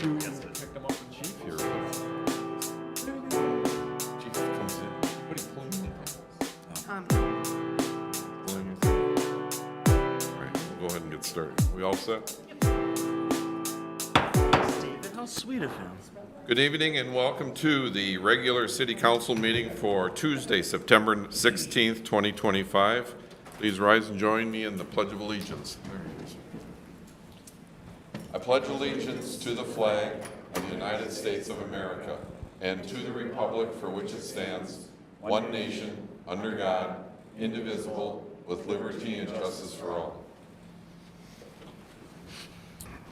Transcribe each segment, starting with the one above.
to pick them up with Chief here. Chief comes in. What are you pulling me from? Pulling you through. All right, we'll go ahead and get started. We all set? David, how sweet of him. Good evening and welcome to the regular City Council meeting for Tuesday, September 16th, 2025. Please rise and join me in the Pledge of Allegiance. There it is. I pledge allegiance to the flag of the United States of America and to the republic for which it stands, one nation, under God, indivisible, with liberty and justice for all.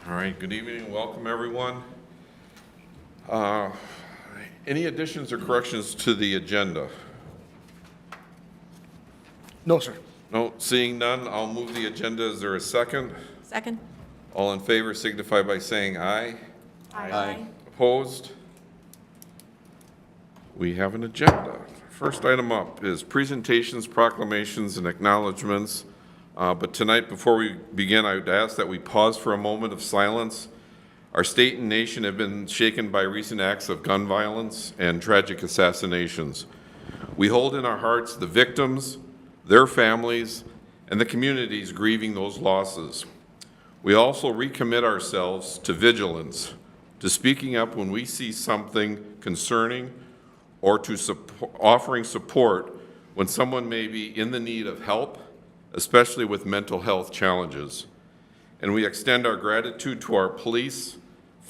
All right, good evening and welcome everyone. Any additions or corrections to the agenda? No, sir. No, seeing none, I'll move the agenda. Is there a second? Second. All in favor signify by saying aye. Aye. Opposed? We have an agenda. First item up is presentations, proclamations, and acknowledgements. But tonight, before we begin, I would ask that we pause for a moment of silence. Our state and nation have been shaken by recent acts of gun violence and tragic assassinations. We hold in our hearts the victims, their families, and the communities grieving those losses. We also recommit ourselves to vigilance, to speaking up when we see something concerning, or to offering support when someone may be in the need of help, especially with mental health challenges. And we extend our gratitude to our police,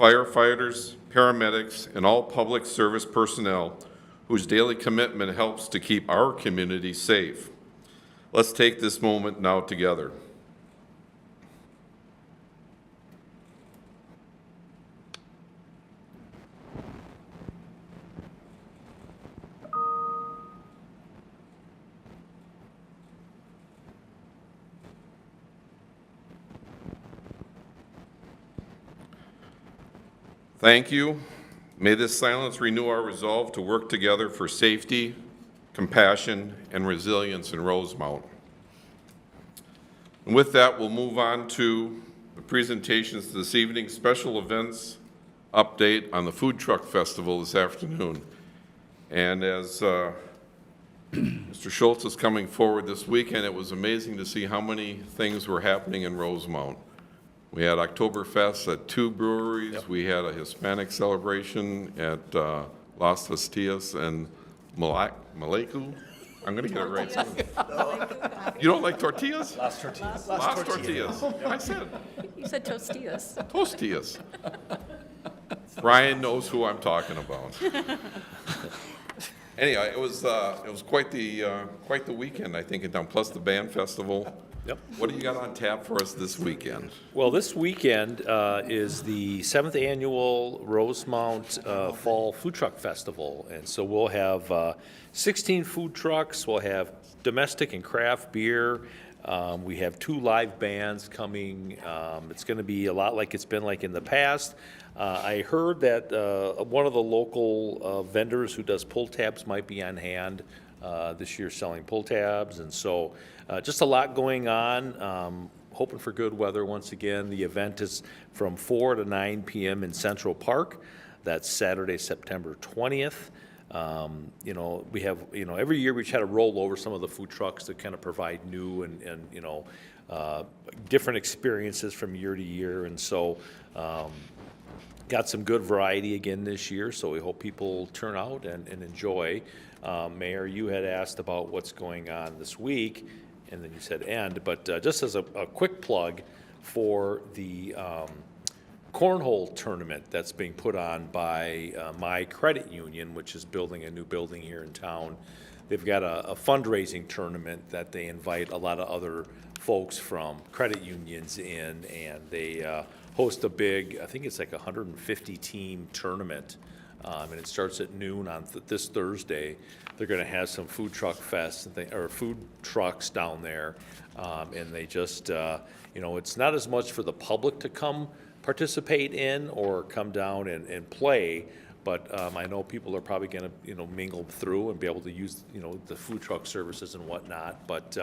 firefighters, paramedics, and all public service personnel whose daily commitment helps to keep our community safe. Let's take this moment now together. Thank you. May this silence renew our resolve to work together for safety, compassion, and resilience in Rosemount. And with that, we'll move on to the presentations this evening. Special events update on the Food Truck Festival this afternoon. And as Mr. Schultz is coming forward this weekend, it was amazing to see how many things were happening in Rosemount. We had Oktoberfest at 2 breweries. Yep. We had a Hispanic celebration at Las Tostillas and Maleku. I'm going to get it right. You don't like tortillas? Las tortillas. Las tortillas. I said. You said tostillas. Tostillas. Brian knows who I'm talking about. Anyway, it was quite the weekend, I think, and plus the band festival. Yep. What do you got on tap for us this weekend? Well, this weekend is the 7th annual Rosemount Fall Food Truck Festival. And so we'll have 16 food trucks. We'll have domestic and craft beer. We have 2 live bands coming. It's going to be a lot like it's been like in the past. I heard that one of the local vendors who does pull tabs might be on hand this year selling pull tabs. And so just a lot going on. Hoping for good weather once again. The event is from 4 to 9 p.m. in Central Park. That's Saturday, September 20th. We have, every year we try to roll over some of the food trucks to kind of provide new and different experiences from year to year. And so got some good variety again this year, so we hope people turn out and enjoy. Mayor, you had asked about what's going on this week, and then you said end, but just as a quick plug for the cornhole tournament that's being put on by my credit union, which is building a new building here in town. They've got a fundraising tournament that they invite a lot of other folks from credit unions in, and they host a big, I think it's like 150 team tournament, and it starts at noon on this Thursday. They're going to have some food truck fests or food trucks down there, and they just, it's not as much for the public to come participate in or come down and play, but I know people are probably going to, mingle through and be able to use, the food truck services and whatnot. But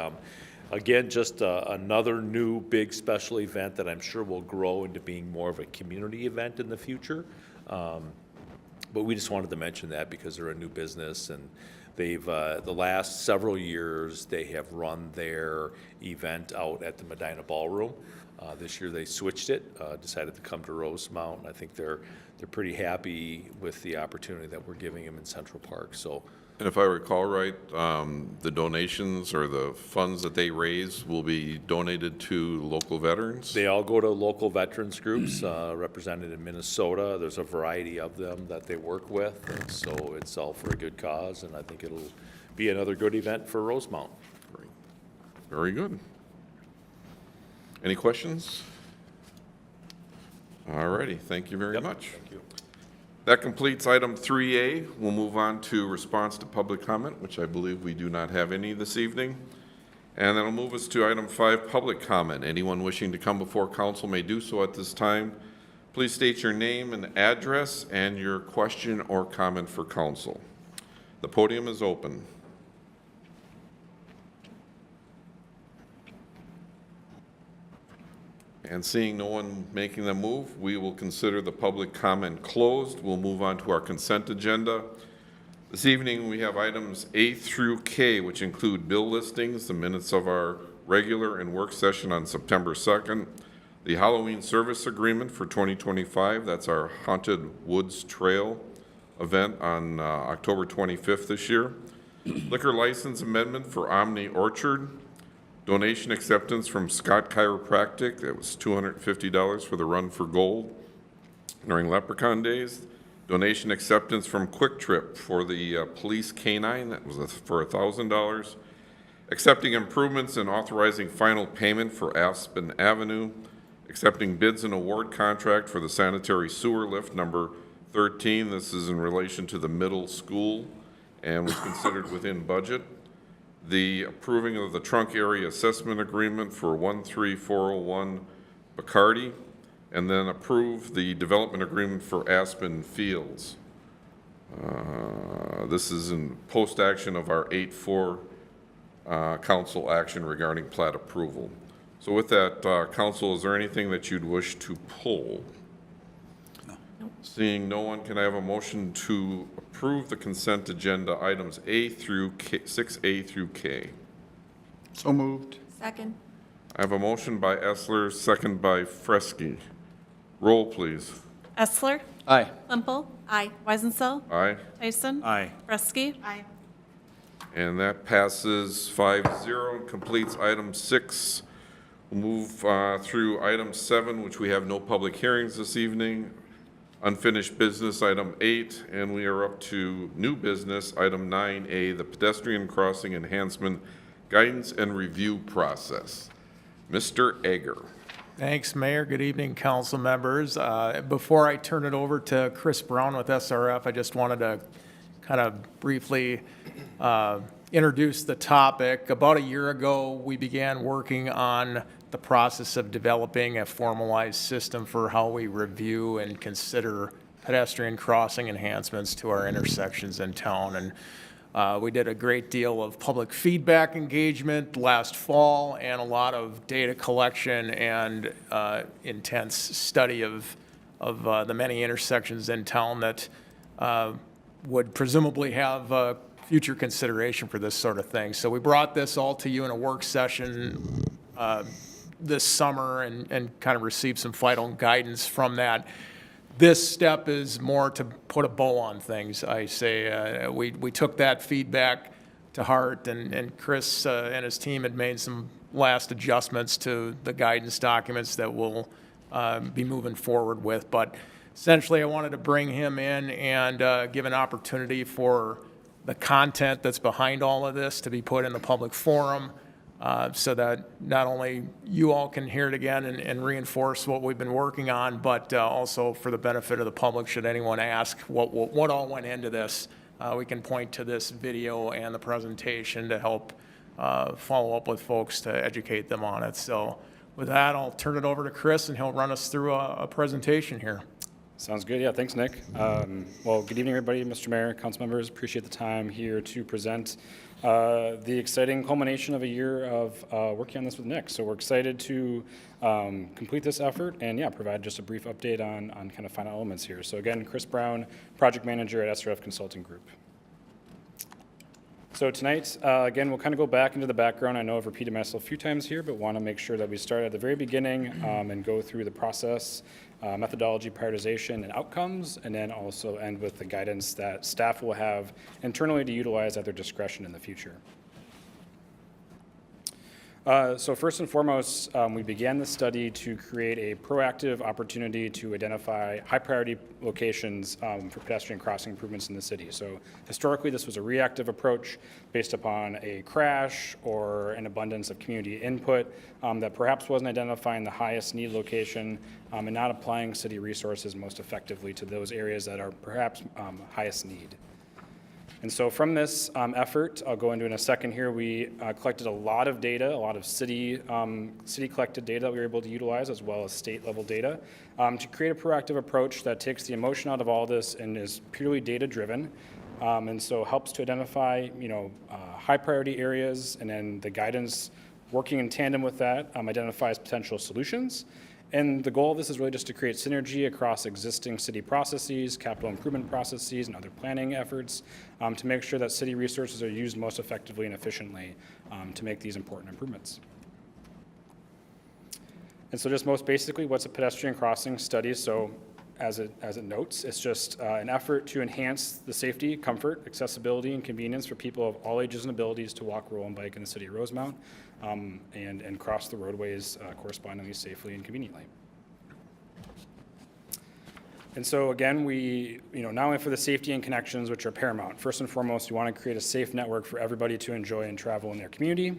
Again, just another new big special event that I'm sure will grow into being more of a community event in the future. But we just wanted to mention that because they're a new business, and they've, the last several years, they have run their event out at the Medina Ballroom. This year they switched it, decided to come to Rosemount, and I think they're pretty happy with the opportunity that we're giving them in Central Park. So, And if I recall right, the donations or the funds that they raise will be donated to local veterans? they all go to local veterans groups represented in Minnesota. There's a variety of them that they work with, and so it's all for a good cause, and I think it'll be another good event for Rosemount. Great. Very good. Any questions? All righty, thank you very much. Thank you. That completes item 3A. We'll move on to response to public comment, which I believe we do not have any this evening. And that'll move us to item 5, public comment. Anyone wishing to come before council may do so at this time. Please state your name and address and your question or comment for council. The podium is open. And seeing no one making the move, we will consider the public comment closed. We'll move on to our consent agenda. This evening, we have items A through K, which include bill listings, the minutes of our regular and work session on September 2nd, the Halloween service agreement for 2025, that's our Haunted Woods Trail event on October 25th this year, liquor license amendment for Omni Orchard, donation acceptance from Scott Chiropractic, that was $250 for the Run for Gold during Leprechaun Days. Donation acceptance from Quick Trip for the police canine, that was for $1,000. Accepting improvements and authorizing final payment for Aspen Avenue. Accepting bids and award contract for the sanitary sewer lift number 13. This is in relation to the middle school and was considered within budget. The approving of the trunk area assessment agreement for 13401 Bacardi, and then approve the development agreement for Aspen Fields. This is in post-action of our 8-4 council action regarding plat approval. So with that, council, is there anything that you'd wish to pull? No. Seeing no one, can I have a motion to approve the consent agenda items A through K, 6A through K? So moved. Second. I have a motion by Essler, second by Fresky. Roll, please. Essler. Aye. Plimpel. Aye. Weisenfeld. Aye. Tyson. Aye. Bresky. Aye. And that passes 5-0 and completes item 6. We'll move through item 7, which we have no public hearings this evening. Unfinished business, item 8, and we are up to new business, item 9A, the pedestrian crossing enhancement guidance and review process. Mr. Egger. Thanks, Mayor. Good evening, council members. Before I turn it over to Chris Brown with SRF, I just wanted to kind of briefly introduce the topic. About a year ago, we began working on the process of developing a formalized system for how we review and consider pedestrian crossing enhancements to our intersections in town. And we did a great deal of public feedback engagement last fall and a lot of data collection and intense study of the many intersections in town that would presumably have future consideration for this sort of thing. So we brought this all to you in a work session this summer and kind of received some final guidance from that. This step is more to put a bow on things. I say we took that feedback to heart, and Chris and his team had made some last adjustments to the guidance documents that we'll be moving forward with. But essentially, I wanted to bring him in and give an opportunity for the content that's behind all of this to be put in the public forum, so that not only you all can hear it again and reinforce what we've been working on, but also for the benefit of the public, should anyone ask what all went into this, we can point to this video and the presentation to help follow up with folks to educate them on it. So with that, I'll turn it over to Chris, and he'll run us through a presentation here. Sounds good. Yeah, thanks, Nick. Well, good evening, everybody. Mr. Mayor, council members, appreciate the time here to present the exciting culmination of a year of working on this with Nick. So we're excited to complete this effort and, yeah, provide just a brief update on kind of final elements here. So again, Chris Brown, project manager at SRF Consulting Group. So tonight, again, we'll kind of go back into the background. I know I've repeated myself a few times here, but want to make sure that we start at the very beginning and go through the process, methodology, prioritization, and outcomes, and then also end with the guidance that staff will have internally to utilize at their discretion in the future. So first and foremost, we began the study to create a proactive opportunity to identify high-priority locations for pedestrian crossing improvements in the city. So historically, this was a reactive approach based upon a crash or an abundance of community input that perhaps wasn't identifying the highest need location and not applying city resources most effectively to those areas that are perhaps highest need. And so from this effort, I'll go into in a second here, we collected a lot of data, a lot of city collected data that we were able to utilize, as well as state level data, to create a proactive approach that takes the emotion out of all this and is purely data driven. And so helps to identify, high priority areas, and then the guidance working in tandem with that identifies potential solutions. And the goal of this is really just to create synergy across existing city processes, capital improvement processes, and other planning efforts to make sure that city resources are used most effectively and efficiently to make these important improvements. And so just most basically, what's a pedestrian crossing study? So as it notes, it's just an effort to enhance the safety, comfort, accessibility, and convenience for people of all ages and abilities to walk, roll, and bike in the city of Rosemount and cross the roadways correspondingly safely and conveniently. And so again, we, not only for the safety and connections, which are paramount, first and foremost, we want to create a safe network for everybody to enjoy and travel in their community.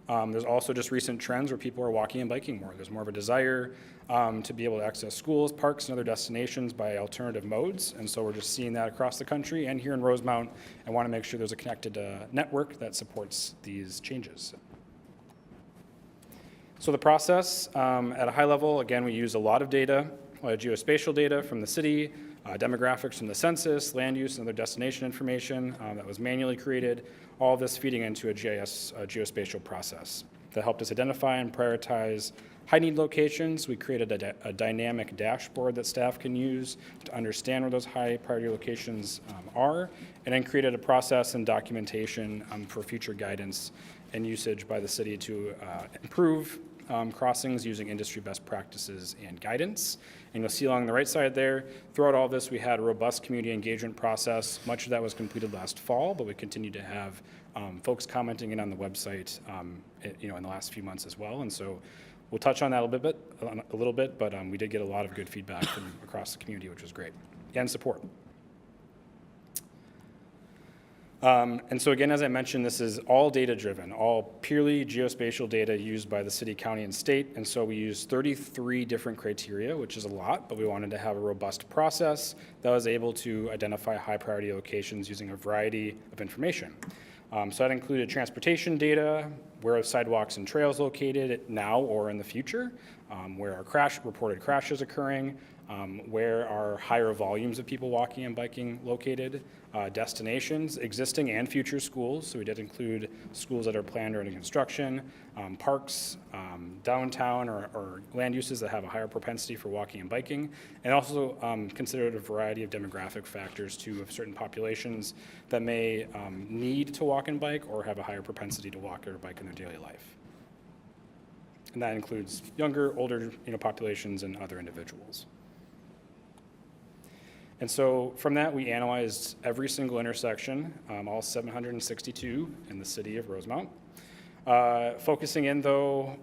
There's also just recent trends where people are walking and biking more. There's more of a desire to be able to access schools, parks, and other destinations by alternative modes. And so we're just seeing that across the country and here in Rosemount, and want to make sure there's a connected network that supports these changes. So the process, at a high level, again, we use a lot of data, a lot of geospatial data from the city, demographics from the census, land use, and other destination information that was manually created, all of this feeding into a GIS geospatial process that helped us identify and prioritize high-need locations. We created a dynamic dashboard that staff can use to understand where those high-priority locations are, and then created a process and documentation for future guidance and usage by the city to improve crossings using industry best practices and guidance. And you'll see along the right side there, throughout all this, we had a robust community engagement process. Much of that was completed last fall, but we continue to have folks commenting in on the website, in the last few months as well. And so we'll touch on that a little bit, but we did get a lot of good feedback from across the community, which was great, and support. And so again, as I mentioned, this is all data-driven, all purely geospatial data used by the city, county, and state. And so we used 33 different criteria, which is a lot, but we wanted to have a robust process that was able to identify high-priority locations using a variety of information. So that included transportation data, where are sidewalks and trails located now or in the future, where are reported crashes occurring, where are higher volumes of people walking and biking located, destinations, existing and future schools. So we did include schools that are planned or under construction, parks, downtown or land uses that have a higher propensity for walking and biking, and also considered a variety of demographic factors too of certain populations that may need to walk and bike or have a higher propensity to walk or bike in their daily life. And that includes younger, older populations and other individuals. And so from that, we analyzed every single intersection, all 762 in the city of Rosemount, focusing in, though,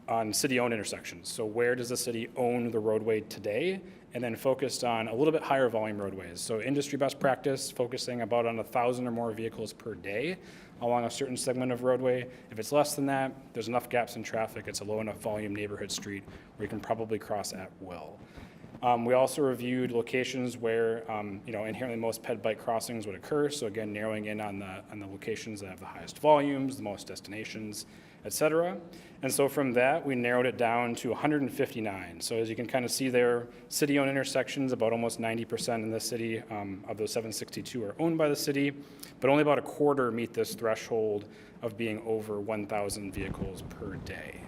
on city-owned intersections. So where does the city own the roadway today? And then focused on a little bit higher volume roadways. So industry best practice, focusing about on 1,000 or more vehicles per day along a certain segment of roadway. If it's less than that, there's enough gaps in traffic. It's a low enough volume neighborhood street where you can probably cross at will. We also reviewed locations where, inherently most ped bike crossings would occur. So again, narrowing in on the locations that have the highest volumes, the most destinations, et cetera. And so from that, we narrowed it down to 159. So as you can kind of see there, city-owned intersections, about almost 90% in the city of those 762 are owned by the city, but only about a quarter meet this threshold of being over 1,000 vehicles per day.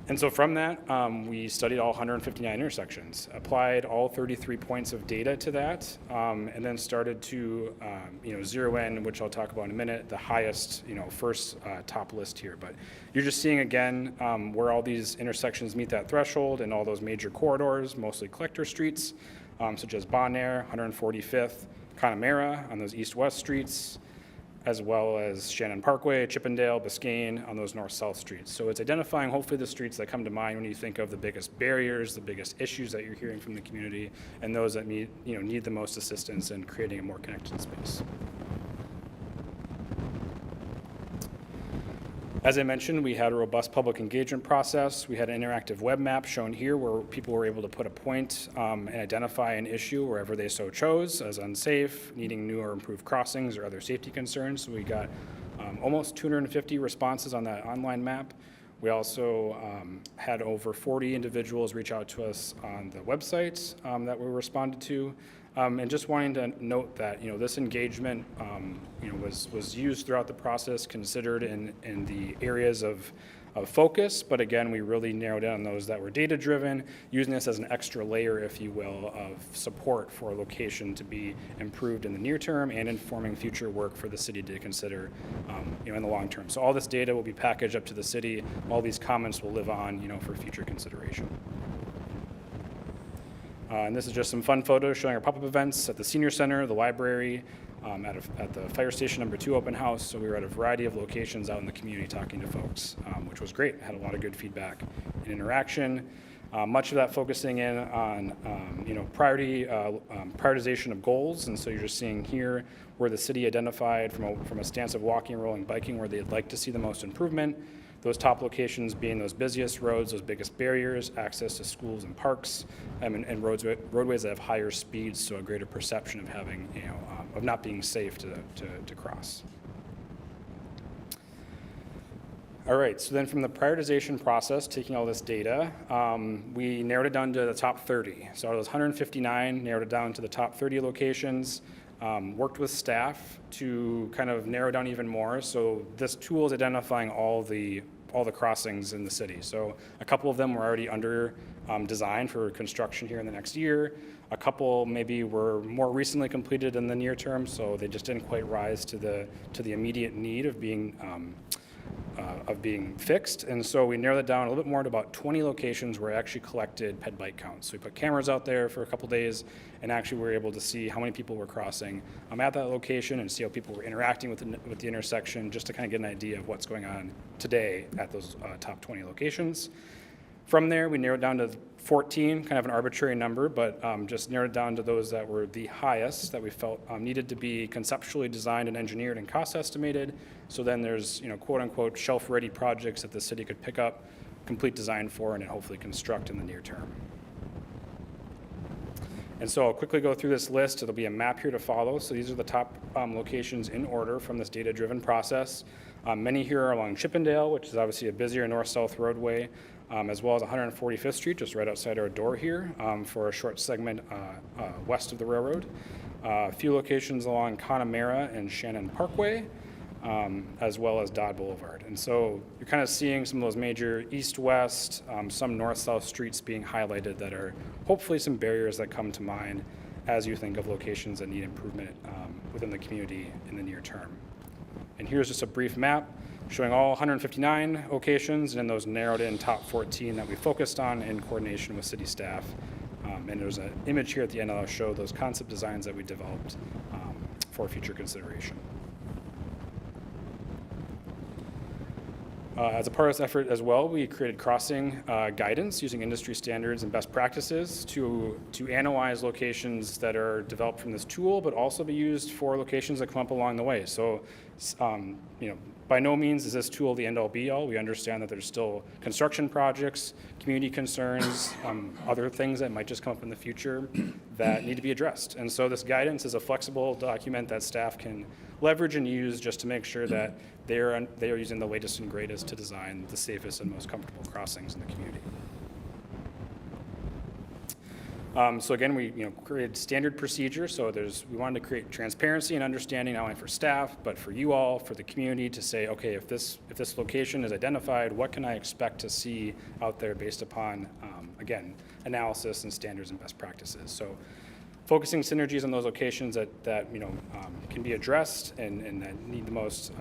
And so from that, we studied all 159 intersections, applied all 33 points of data to that, and then started to, zero in, which I'll talk about in a minute, the highest, first top list here. But you're just seeing again where all these intersections meet that threshold and all those major corridors, mostly collector streets, such as Bon Air, 145th, Connemara on those east-west streets, as well as Shannon Parkway, Chippendale, Biscayne on those north-south streets. So it's identifying hopefully the streets that come to mind when you think of the biggest barriers, the biggest issues that you're hearing from the community, and those that need the most assistance in creating a more connected space. As I mentioned, we had a robust public engagement process. We had an interactive web map shown here where people were able to put a point and identify an issue wherever they so chose as unsafe, needing new or improved crossings or other safety concerns. So we got almost 250 responses on that online map. We also had over 40 individuals reach out to us on the website that we responded to. And just wanting to note that this engagement was used throughout the process, considered in the areas of focus, but again, we really narrowed down those that were data-driven, using this as an extra layer, if you will, of support for a location to be improved in the near term and informing future work for the city to consider in the long term. So all this data will be packaged up to the city. All these comments will live on for future consideration. And this is just some fun photos showing our pop-up events at the Senior Center, the library, at the Fire Station number 2 open house. So we were at a variety of locations out in the community talking to folks, which was great. Had a lot of good feedback and interaction. Much of that focusing in on prioritization of goals. And so you're just seeing here where the city identified from a stance of walking, rolling, biking where they'd like to see the most improvement. Those top locations being those busiest roads, those biggest barriers, access to schools and parks, and roadways that have higher speeds, so a greater perception of having, of not being safe to cross. All right, so then from the prioritization process, taking all this data, we narrowed it down to the top 30. So out of those 159, narrowed it down to the top 30 locations. Worked with staff to kind of narrow down even more. So this tool is identifying all the crossings in the city. So a couple of them were already under design for construction here in the next year. A couple maybe were more recently completed in the near term, so they just didn't quite rise to the immediate need of being fixed. And so we narrowed it down a little bit more to about 20 locations where we actually collected ped bike counts. So we put cameras out there for a couple days and actually were able to see how many people were crossing at that location and see how people were interacting with the intersection, just to kind of get an idea of what's going on today at those top 20 locations. From there, we narrowed down to 14, kind of an arbitrary number, but just narrowed down to those that were the highest that we felt needed to be conceptually designed and engineered and cost estimated. So then there's, quote unquote, shelf-ready projects that the city could pick up, complete design for, and then hopefully construct in the near term. And so I'll quickly go through this list. It'll be a map here to follow. So these are the top locations in order from this data-driven process. Many here are along Chippendale, which is obviously a busier north-south roadway, as well as 145th Street, just right outside our door here, for a short segment west of the railroad. A few locations along Connemara and Shannon Parkway, as well as Dodd Boulevard. And so you're kind of seeing some of those major east-west, some north-south streets being highlighted that are hopefully some barriers that come to mind as you think of locations that need improvement within the community in the near term. And here's just a brief map showing all 159 locations and then those narrowed in top 14 that we focused on in coordination with city staff. And there's an image here at the end that'll show those concept designs that we developed for future consideration. As a part of this effort as well, we created crossing guidance using industry standards and best practices to analyze locations that are developed from this tool, but also be used for locations that come up along the way. So, By no means is this tool the end-all be-all. We understand that there's still construction projects, community concerns, other things that might just come up in the future that need to be addressed. And so this guidance is a flexible document that staff can leverage and use just to make sure that they are using the latest and greatest to design the safest and most comfortable crossings in the community. So again, we created standard procedures. So we wanted to create transparency and understanding not only for staff, but for you all, for the community to say, okay, if this location is identified, what can I expect to see out there based upon, again, analysis and standards and best practices. So focusing synergies on those locations that can be addressed and that need the most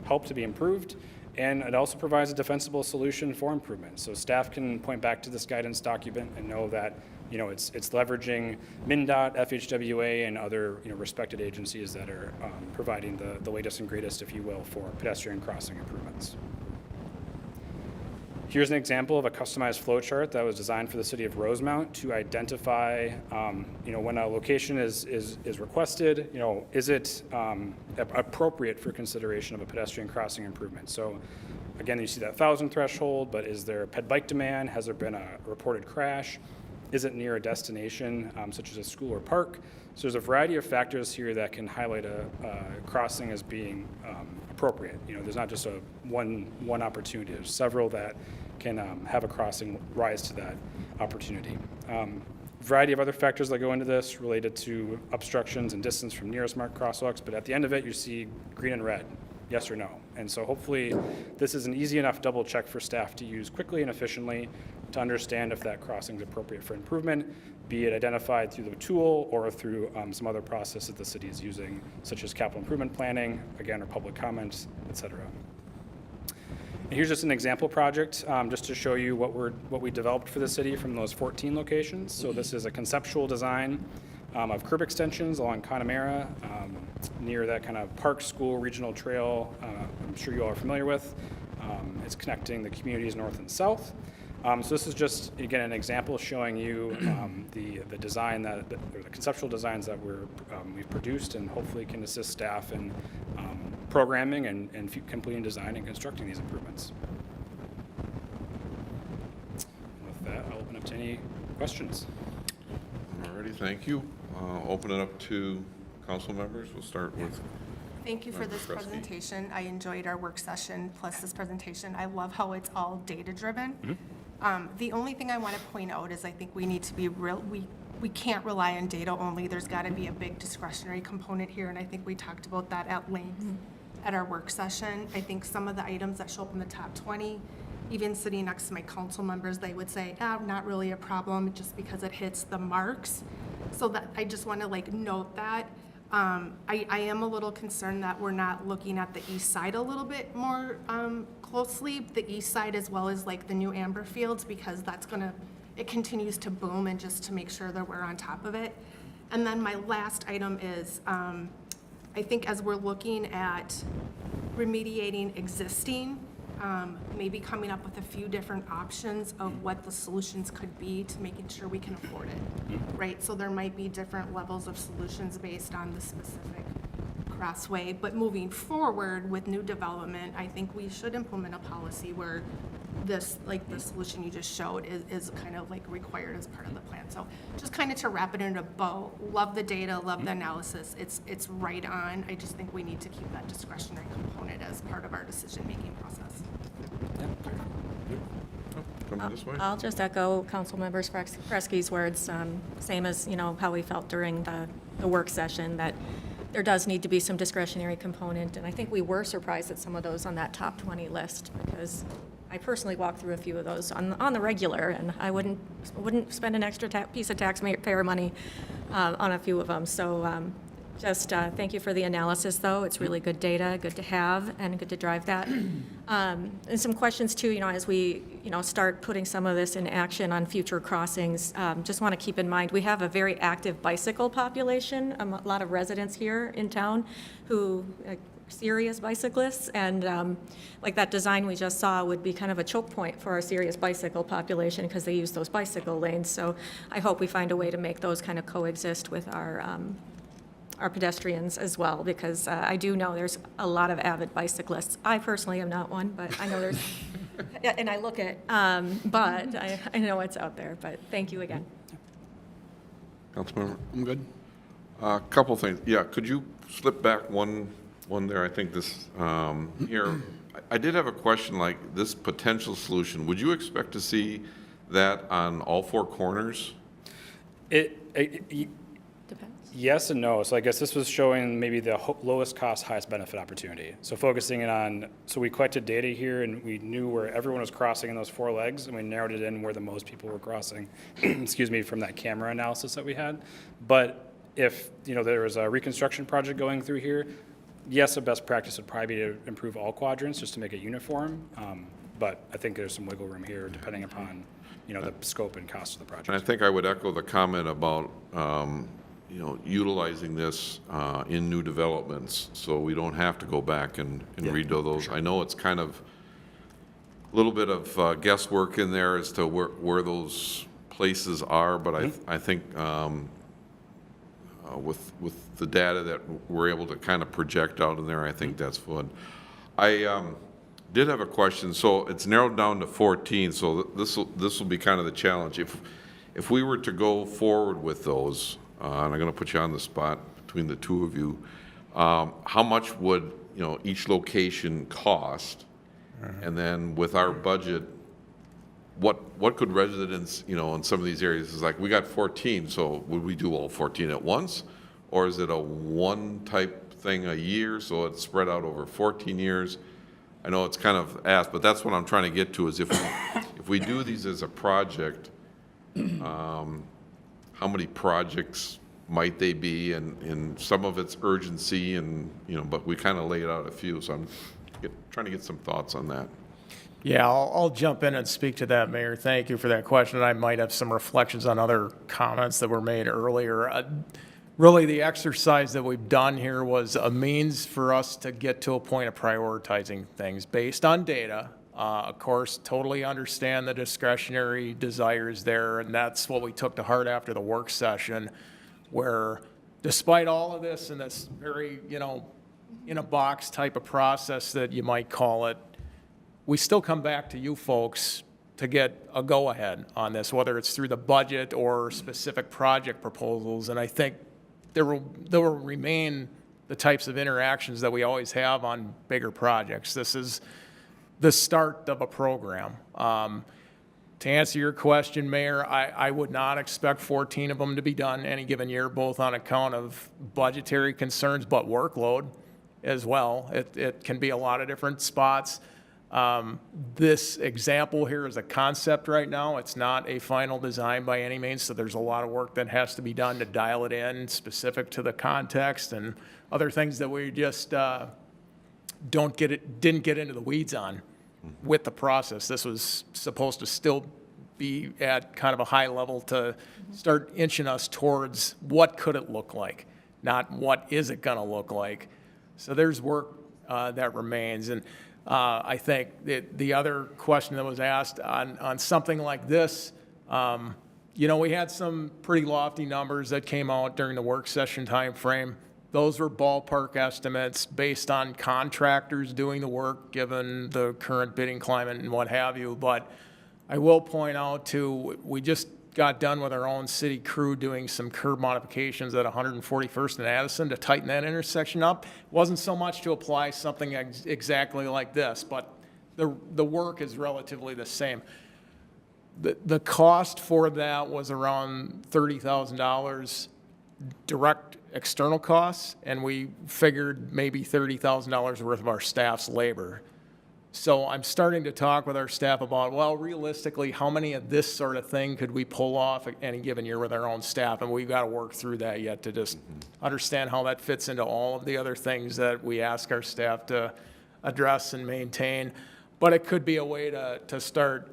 help to be improved. And it also provides a defensible solution for improvement. So staff can point back to this guidance document and know that it's leveraging MnDOT, FHWA, and other respected agencies that are providing the latest and greatest, if you will, for pedestrian crossing improvements. Here's an example of a customized flow chart that was designed for the city of Rosemount to identify, when a location is requested, is it appropriate for consideration of a pedestrian crossing improvement? So again, you see that 1,000 threshold, but is there ped bike demand? Has there been a reported crash? Is it near a destination, such as a school or park? So there's a variety of factors here that can highlight a crossing as being appropriate. There's not just one opportunity. There's several that can have a crossing rise to that opportunity. Variety of other factors that go into this related to obstructions and distance from nearest marked crosswalks, but at the end of it, you see green and red, yes or no. And so hopefully this is an easy enough double check for staff to use quickly and efficiently to understand if that crossing is appropriate for improvement, be it identified through the tool or through some other process that the city is using, such as capital improvement planning, again, or public comments, et cetera. And here's just an example project, just to show you what we developed for the city from those 14 locations. So this is a conceptual design of curb extensions along Connemara, near that kind of park, school, regional trail I'm sure you all are familiar with. It's connecting the communities north and south. So this is just, again, an example showing you the design or the conceptual designs that we've produced and hopefully can assist staff in programming and completing design and constructing these improvements. And with that, I'll open up to any questions. Alrighty, thank you. Open it up to council members. We'll start with. Thank you for this Member Kresge. presentation. I enjoyed our work session plus this presentation. I love how it's all data-driven. The only thing I want to point out is I think we need to be real. We can't rely on data only. There's got to be a big discretionary component here, and I think we talked about that at length at our work session. I think some of the items that show up in the top 20, even sitting next to my council members, they would say, not really a problem just because it hits the marks. So that I just want to note that. I am a little concerned that we're not looking at the east side a little bit more closely, the east side as well as the new amber fields, because it continues to boom, and just to make sure that we're on top of it. And then my last item is, I think as we're looking at remediating existing, maybe coming up with a few different options of what the solutions could be to making sure we can afford it, right? So there might be different levels of solutions based on the specific crossway, but moving forward with new development, I think we should implement a policy where this, the solution you just showed is kind of required as part of the plan. So just kind of to wrap it in a bow, love the data, love the analysis. It's right on. I just think we need to keep that discretionary component as part of our decision-making process. Coming this way. I'll just echo Councilmember Kresge's words, same as, how we felt during the work session, that there does need to be some discretionary component. And I think we were surprised at some of those on that top 20 list, because I personally walk through a few of those on the regular, and I wouldn't spend an extra piece of taxpayer money on a few of them. So just thank you for the analysis, though. It's really good data, good to have, and good to drive that. And some questions, too, as we, start putting some of this in action on future crossings. Just want to keep in mind, we have a very active bicycle population, a lot of residents here in town who serious bicyclists, and that design we just saw would be kind of a choke point for our serious bicycle population because they use those bicycle lanes. So I hope we find a way to make those kind of coexist with our our pedestrians as well, because I do know there's a lot of avid bicyclists. I personally am not one, but I know there's, yeah, and I look at, but I know it's out there, but thank you again. Councilmember? I'm good. A couple things. Yeah, could you slip back one there? I think this, here, I did have a question like this potential solution. Would you expect to see that on all four corners? Depends. Yes and no. So I guess this was showing maybe the lowest cost, highest benefit opportunity. So focusing in on, so we collected data here and we knew where everyone was crossing in those four legs, and we narrowed it in where the most people were crossing, excuse me, from that camera analysis that we had. But if, there was a reconstruction project going through here, yes, a best practice would probably be to improve all quadrants just to make it uniform. But I think there's some wiggle room here depending upon, the scope and cost of the project. And I think I would echo the comment about, utilizing this in new developments, so we don't have to go back and redo those. I know it's kind of a little bit of guesswork in there as to where those places are, but I think with the data that we're able to kind of project out in there, I think that's fun. I did have a question. So it's narrowed down to 14. So this will be kind of the challenge. If we were to go forward with those, and I'm going to put you on the spot between the two of you, how much would each location cost? And then with our budget, what could residents in some of these areas is like we got 14. So would we do all 14 at once, or is it a one type thing a year? So it's spread out over 14 years. I know it's kind of asked, but that's what I'm trying to get to is if we do these as a project, how many projects might they be? And some of it's urgency and, but we kind of laid out a few. So I'm trying to get some thoughts on that. Yeah, I'll jump in and speak to that, Mayor. Thank you for that question. I might have some reflections on other comments that were made earlier. Really, the exercise that we've done here was a means for us to get to a point of prioritizing things based on data. Of course, totally understand the discretionary desires there, and that's what we took to heart after the work session, where despite all of this and this very, in a box type of process that you might call it, we still come back to you folks to get a go-ahead on this, whether it's through the budget or specific project proposals. And I think there will remain the types of interactions that we always have on bigger projects. This is the start of a program. To answer your question, Mayor, I would not expect 14 of them to be done any given year, both on account of budgetary concerns, but workload as well. It can be a lot of different spots. This example here is a concept right now. It's not a final design by any means, so there's a lot of work that has to be done to dial it in specific to the context and other things that we just didn't get into the weeds on with the process. This was supposed to still be at kind of a high level to start inching us towards what could it look like, not what is it going to look like. So there's work that remains. And I think the other question that was asked on something like this, we had some pretty lofty numbers that came out during the work session time frame. Those were ballpark estimates based on contractors doing the work, given the current bidding climate and what have you. But I will point out, too, we just got done with our own city crew doing some curb modifications at 141st and Addison to tighten that intersection up. It wasn't so much to apply something exactly like this, but the work is relatively the same. The cost for that was around $30,000 direct external costs, and we figured maybe $30,000 worth of our staff's labor. So I'm starting to talk with our staff about, well, realistically, how many of this sort of thing could we pull off any given year with our own staff? And we've got to work through that yet to just understand how that fits into all of the other things that we ask our staff to address and maintain. But it could be a way to start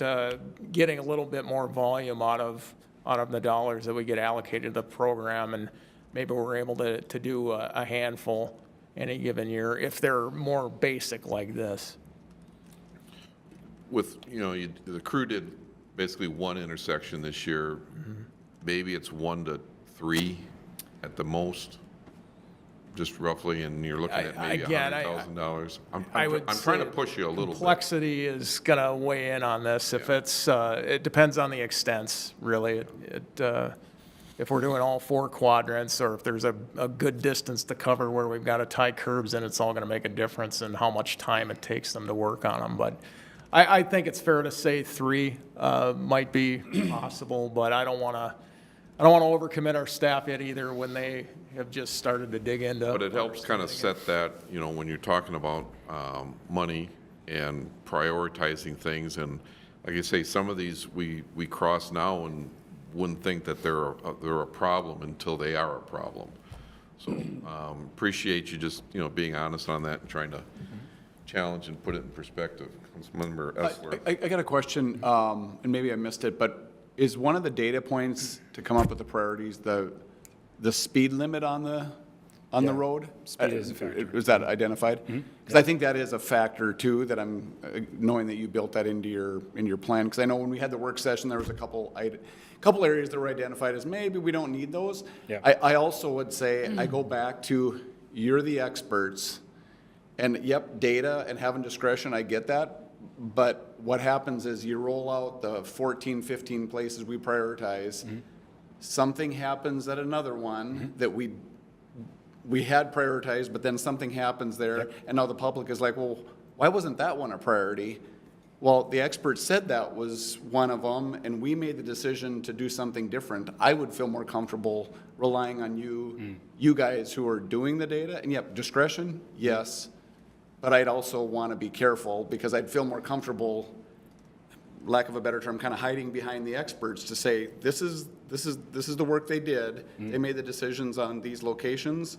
getting a little bit more volume out of the dollars that we get allocated to the program, and maybe we're able to do a handful any given year if they're more basic like this. With, the crew did basically one intersection this year. Maybe it's 1 to 3 at the most. just roughly, and you're looking at maybe Again, $100,000. I would I'm trying to say push you a little bit. Complexity is going to weigh in on this. If it depends on the extents, really. If we're doing all 4 quadrants, or if there's a good distance to cover where we've got to tie curbs in, it's all going to make a difference in how much time it takes them to work on them. But I think it's fair to say 3 might be possible, but I don't want to overcommit our staff yet either when they have just started to dig into. But it helps kind of set that, when you're talking about money and prioritizing things. And like I say, some of these we cross now and wouldn't think that they're a problem until they are a problem. So appreciate you just, being honest on that and trying to challenge and put it in perspective. Councilmember Esler. I got a question, and maybe I missed it, but is one of the data points to come up with the priorities the speed limit on the road? Speed is a factor. Is that identified? Because I think that is a factor too, that I'm knowing that you built that into your plan. Because I know when we had the work session, there was a couple areas that were identified as maybe we don't need those. Yeah. I also would say, I go back to, you're the experts, and yep, data and having discretion, I get that. But what happens is you roll out the 14, 15 places we prioritize. Something happens at another one that we had prioritized, but then something happens there, and now the public is like, well, why wasn't that one a priority? Well, the experts said that was one of them, and we made the decision to do something different. I would feel more comfortable relying on you guys who are doing the data. And yep, discretion, yes. But I'd also want to be careful, because I'd feel more comfortable, lack of a better term, kind of hiding behind the experts to say, this is the work they did. They made the decisions on these locations,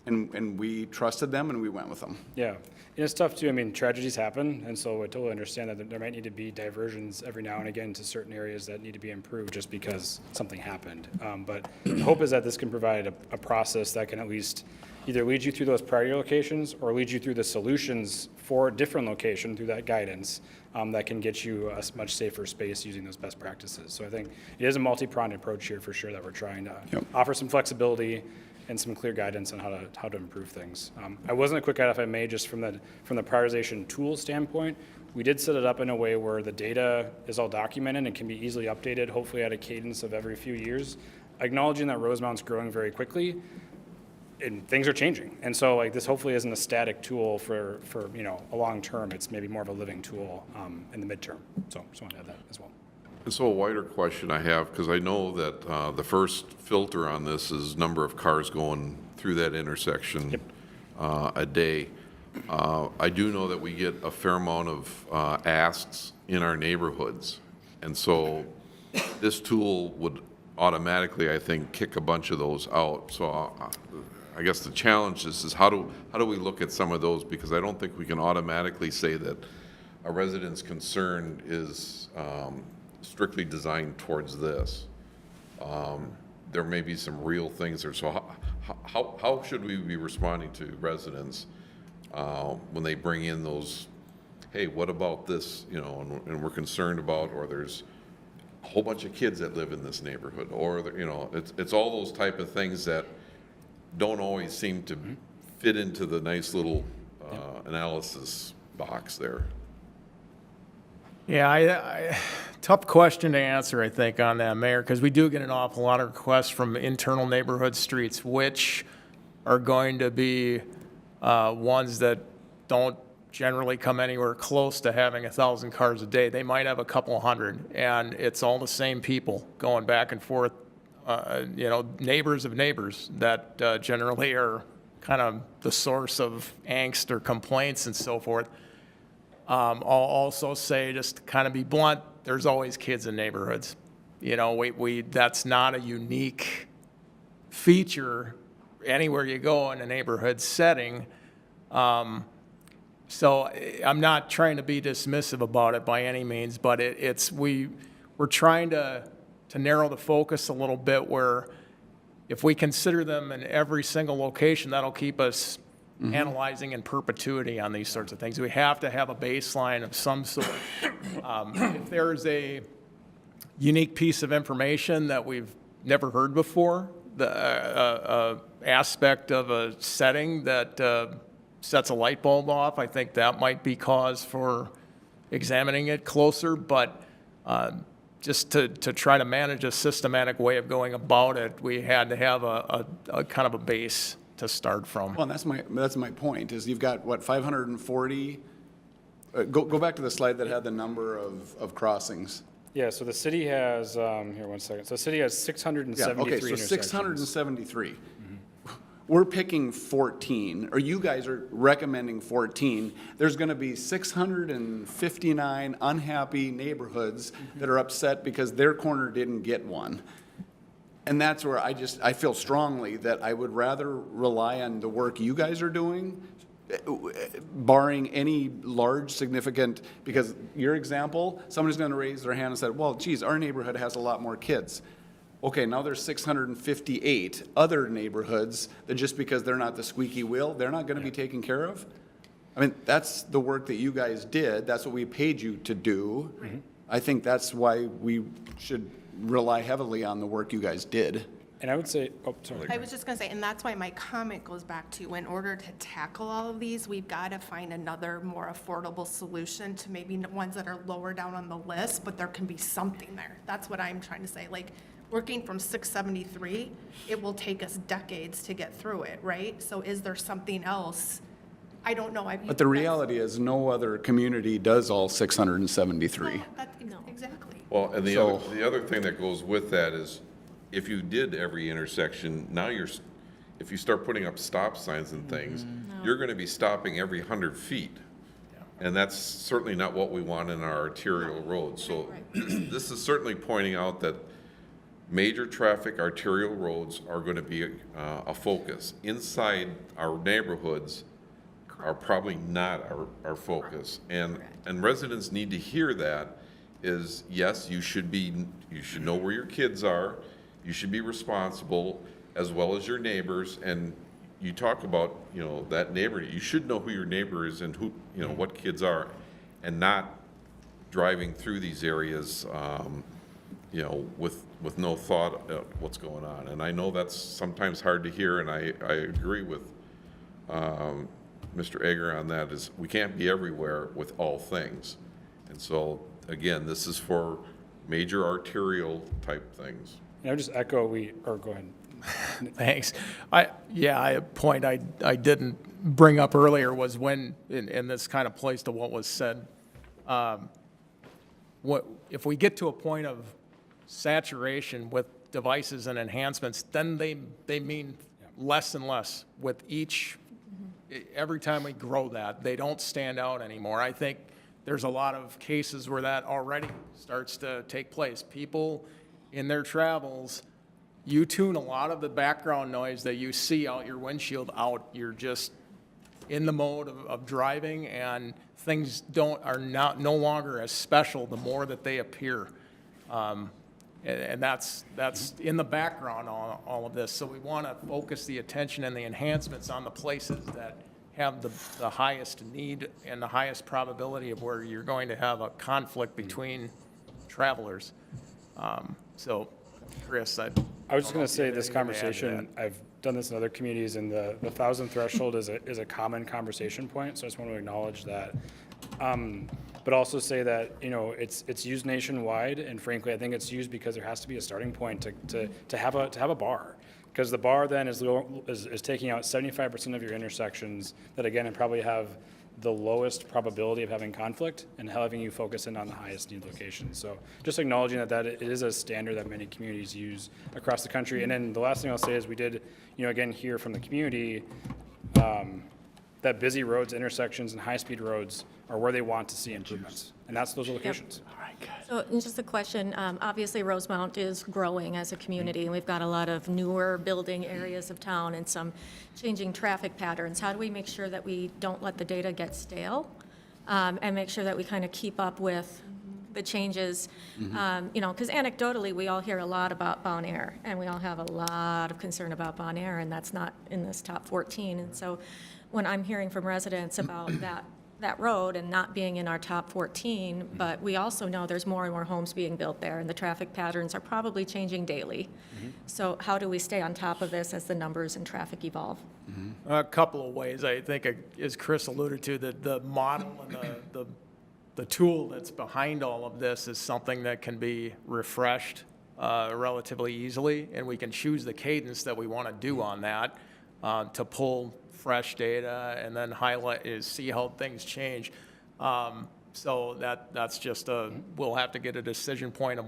and we trusted them and we went with them. Yeah, and it's tough too. I mean, tragedies happen, and so I totally understand that there might need to be diversions every now and again to certain areas that need to be improved just because something happened. But the hope is that this can provide a process that can at least either lead you through those priority locations or lead you through the solutions for a different location through that guidance that can get you a much safer space using those best practices. So I think it is a multi-pronged approach here for sure that we're trying to offer some flexibility and some clear guidance on how to improve things. I wasn't a quick add, if I may, just from the prioritization tool standpoint. We did set it up in a way where the data is all documented and can be easily updated, hopefully at a cadence of every few years, acknowledging that Rosemount's growing very quickly and things are changing. And so like this hopefully isn't a static tool for a long term. It's maybe more of a living tool in the midterm. So just want to add that as well. And so a wider question I have, because I know that the first filter on this is number of cars going through that intersection a day. I do know that we get a fair amount of asks in our neighborhoods. And so this tool would automatically, I think, kick a bunch of those out. So I guess the challenge is how do we look at some of those? Because I don't think we can automatically say that a resident's concern is strictly designed towards this. There may be some real things there. So how should we be responding to residents when they bring in those, hey, what about this, and we're concerned about, or there's a whole bunch of kids that live in this neighborhood, or, it's all those type of things that don't always seem to fit into the nice little analysis box there. Yeah, tough question to answer, I think, on that, Mayor, because we do get an awful lot of requests from internal neighborhood streets, which are going to be ones that don't generally come anywhere close to having 1,000 cars a day. They might have a couple hundred, and it's all the same people going back and forth, neighbors of neighbors that generally are kind of the source of angst or complaints and so forth. I'll also say, just to kind of be blunt, there's always kids in neighborhoods. That's not a unique feature anywhere you go in a neighborhood setting. So I'm not trying to be dismissive about it by any means, but we're trying to narrow the focus a little bit, where if we consider them in every single location, that'll keep us analyzing in perpetuity on these sorts of things. We have to have a baseline of some sort. If there's a unique piece of information that we've never heard before, aspect of a setting that sets a light bulb off, I think that might be cause for examining it closer, but just to try to manage a systematic way of going about it, we had to have a kind of a base to start from. Well, and that's my point, is you've got, what, 540? Go back to the slide that had the number of crossings. Yeah, so the city has, here, 1 second. So the city has 673 Okay, so intersections. 673. We're picking 14, or you guys are recommending 14. There's going to be 659 unhappy neighborhoods that are upset because their corner didn't get one. And that's where I feel strongly that I would rather rely on the work you guys are doing, barring any large significant, because your example, somebody's going to raise their hand and say, well, geez, our neighborhood has a lot more kids. Okay, now there's 658 other neighborhoods that just because they're not the squeaky wheel, they're not going to be taken care of. I mean, that's the work that you guys did. That's what we paid you to do. I think that's why we should rely heavily on the work you guys did. And I would say, oh, sorry. I was just gonna say, and that's why my comment goes back to, in order to tackle all of these, we've gotta find another more affordable solution to maybe ones that are lower down on the list, but there can be something there. That's what I'm trying to say, like, working from 673, it will take us decades to get through it, right? So is there something else? I don't know. But the reality is no other community does all 673. Exactly. Well, and So- the other thing that goes with that is, if you did every intersection, now if you start putting up stop signs and things, you're gonna be stopping every 100 feet. And that's certainly not what we want in our arterial roads. So this is certainly pointing out that major traffic arterial roads are gonna be a focus. Inside our neighborhoods are probably not our focus. And residents need to hear that is, yes, you should know where your kids are. You should be responsible, as well as your neighbors, and you talk about, that neighbor, you should know who your neighbor is and who, what kids are, and not driving through these areas, with no thought of what's going on. And I know that's sometimes hard to hear, and I agree with Mr. Egger on that, is we can't be everywhere with all things. And so, again, this is for major arterial type things. And I would just echo, go ahead. Thanks. A point I didn't bring up earlier was when, and this kind of plays to what was said, if we get to a point of saturation with devices and enhancements, then they mean less and less with each, every time we grow that, they don't stand out anymore. I think there's a lot of cases where that already starts to take place. People in their travels, you tune a lot of the background noise that you see out your windshield out. You're just in the mode of driving, and things are no longer as special the more that they appear. And that's in the background, all of this. So we want to focus the attention and the enhancements on the places that have the highest need and the highest probability of where you're going to have a conflict between travelers. So, Chris, I was just going to say, this conversation, I've done this in other communities, and the 1,000 threshold is a common conversation point, so I just want to acknowledge that. But also say that, it's used nationwide, and frankly, I think it's used because there has to be a starting point to have a bar. Because the bar then is taking out 75% of your intersections that, again, probably have the lowest probability of having conflict and having you focus in on the highest need locations. So just acknowledging that it is a standard that many communities use across the country. And then the last thing I'll say is we did, again, hear from the community that busy roads, intersections, and high-speed roads are where they want to see improvements. And that's those locations. So just a question, obviously Rosemount is growing as a community, and we've got a lot of newer building areas of town and some changing traffic patterns. How do we make sure that we don't let the data get stale and make sure that we kind of keep up with the changes? Because anecdotally, we all hear a lot about Bon Air, and we all have a lot of concern about Bon Air, and that's not in this top 14. And so when I'm hearing from residents about that that road and not being in our top 14, but we also know there's more and more homes being built there, and the traffic patterns are probably changing daily. So how do we stay on top of this as the numbers and traffic evolve? A couple of ways. I think, as Chris alluded to, the model and the tool that's behind all of this is something that can be refreshed relatively easily, and we can choose the cadence that we want to do on that to pull fresh data and then highlight, see how things change. So that's just we'll have to get a decision point of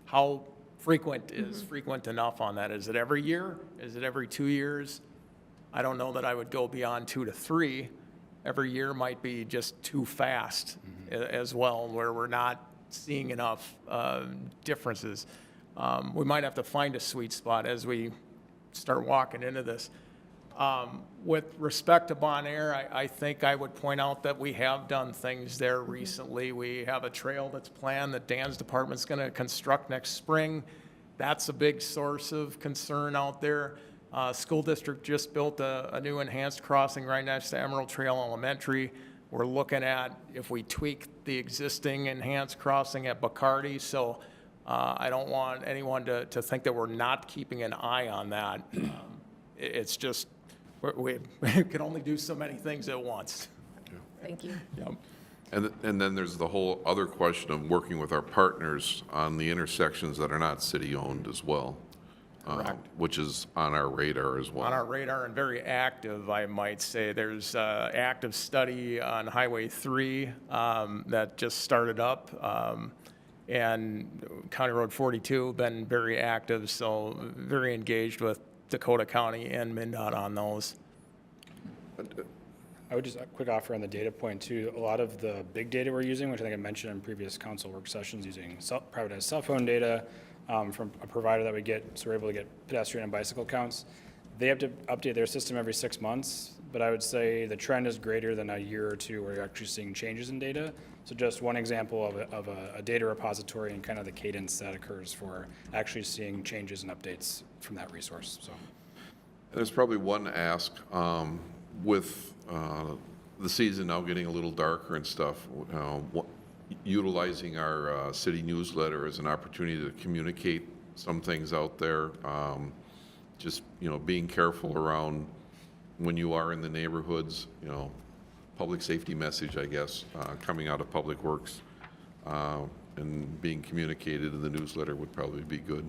how frequent is frequent enough on that. Is it every year? Is it every 2 years? I don't know that I would go beyond 2 to 3. Every year might be just too fast as well, where we're not seeing enough differences. We might have to find a sweet spot as we start walking into this. With respect to Bon Air, I think I would point out that we have done things there recently. We have a trail that's planned that Dan's department's going to construct next spring. That's a big source of concern out there. School district just built a new enhanced crossing right next to Emerald Trail Elementary. We're looking at if we tweak the existing enhanced crossing at Bacardi. So I don't want anyone to think that we're not keeping an eye on that. It's just we can only do so many things at once. Thank you. Yep. And then there's the whole other question of working with our partners on the intersections that are not city-owned as well, which is on our radar as well. On our radar and very active, I might say. There's active study on Highway 3 that just started up, and County Road 42 been very active, so very engaged with Dakota County and MnDOT on those. I would just a quick offer on the data point too. A lot of the big data we're using, which I think I mentioned in previous council work sessions, using privatized cell phone data from a provider that we get, so we're able to get pedestrian and bicycle counts. They have to update their system every 6 months, but I would say the trend is greater than a year or two where you're actually seeing changes in data. So just one example of a data repository and kind of the cadence that occurs for actually seeing changes and updates from that resource. So There's probably one ask with the season now getting a little darker and stuff, utilizing our city newsletter as an opportunity to communicate some things out there. Just, being careful around when you are in the neighborhoods, public safety message, I guess, coming out of Public Works and being communicated in the newsletter would probably be good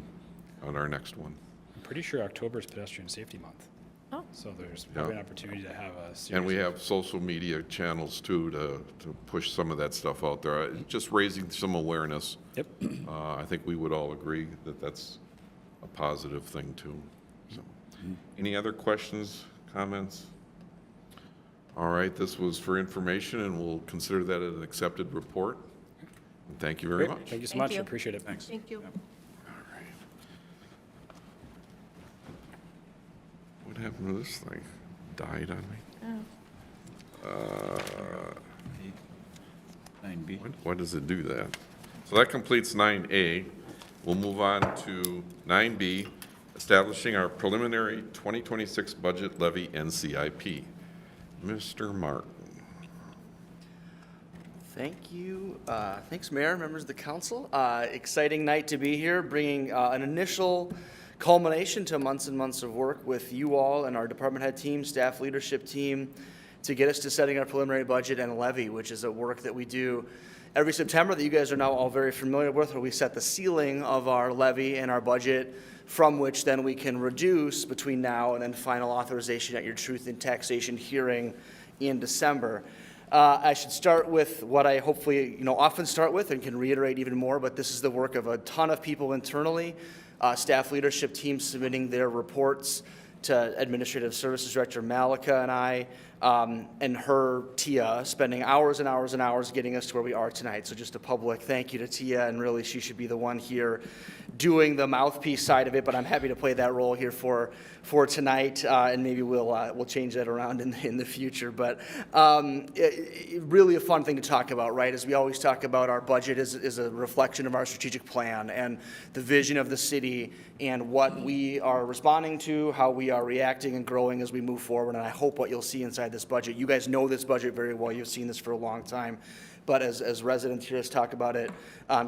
on our next one. I'm pretty sure October is Pedestrian Safety Month. Oh. So there's probably an opportunity to have a series. And we have social media channels too to push some of that stuff out there. Just raising some awareness. Yep. I think we would all agree that that's a positive thing too. So, any other questions, comments? All right, this was for information, and we'll consider that an accepted report. And thank you very Great. much. Thank you so Thank much. you. I appreciate it. Thanks. Thank you. What happened to this thing? Died on me? 9B. Why does it do that? So that completes 9A. We'll move on to 9B, establishing our preliminary 2026 budget levy and CIP. Mr. Martin. Thank you. Thanks, Mayor, members of the council. Exciting night to be here, bringing an initial culmination to months and months of work with you all and our department head team, staff leadership team, to get us to setting our preliminary budget and levy, which is a work that we do every September that you guys are now all very familiar with, where we set the ceiling of our levy and our budget, from which then we can reduce between now and then final authorization at your truth in taxation hearing in December. I should start with what I hopefully often start with and can reiterate even more, but this is the work of a ton of people internally, staff leadership team submitting their reports to Administrative Services Director Malika and I, and her, Tia, spending hours and hours and hours getting us to where we are tonight. So just a public thank you to Tia, and really she should be the one here doing the mouthpiece side of it, but I'm happy to play that role here for tonight, and maybe we'll change that around in the future. But really a fun thing to talk about, right? As we always talk about, our budget is a reflection of our strategic plan and the vision of the city and what we are responding to, how we are reacting and growing as we move forward, and I hope what you'll see inside this budget. You guys know this budget very well. You've seen this for a long time. But as residents hear us talk about it,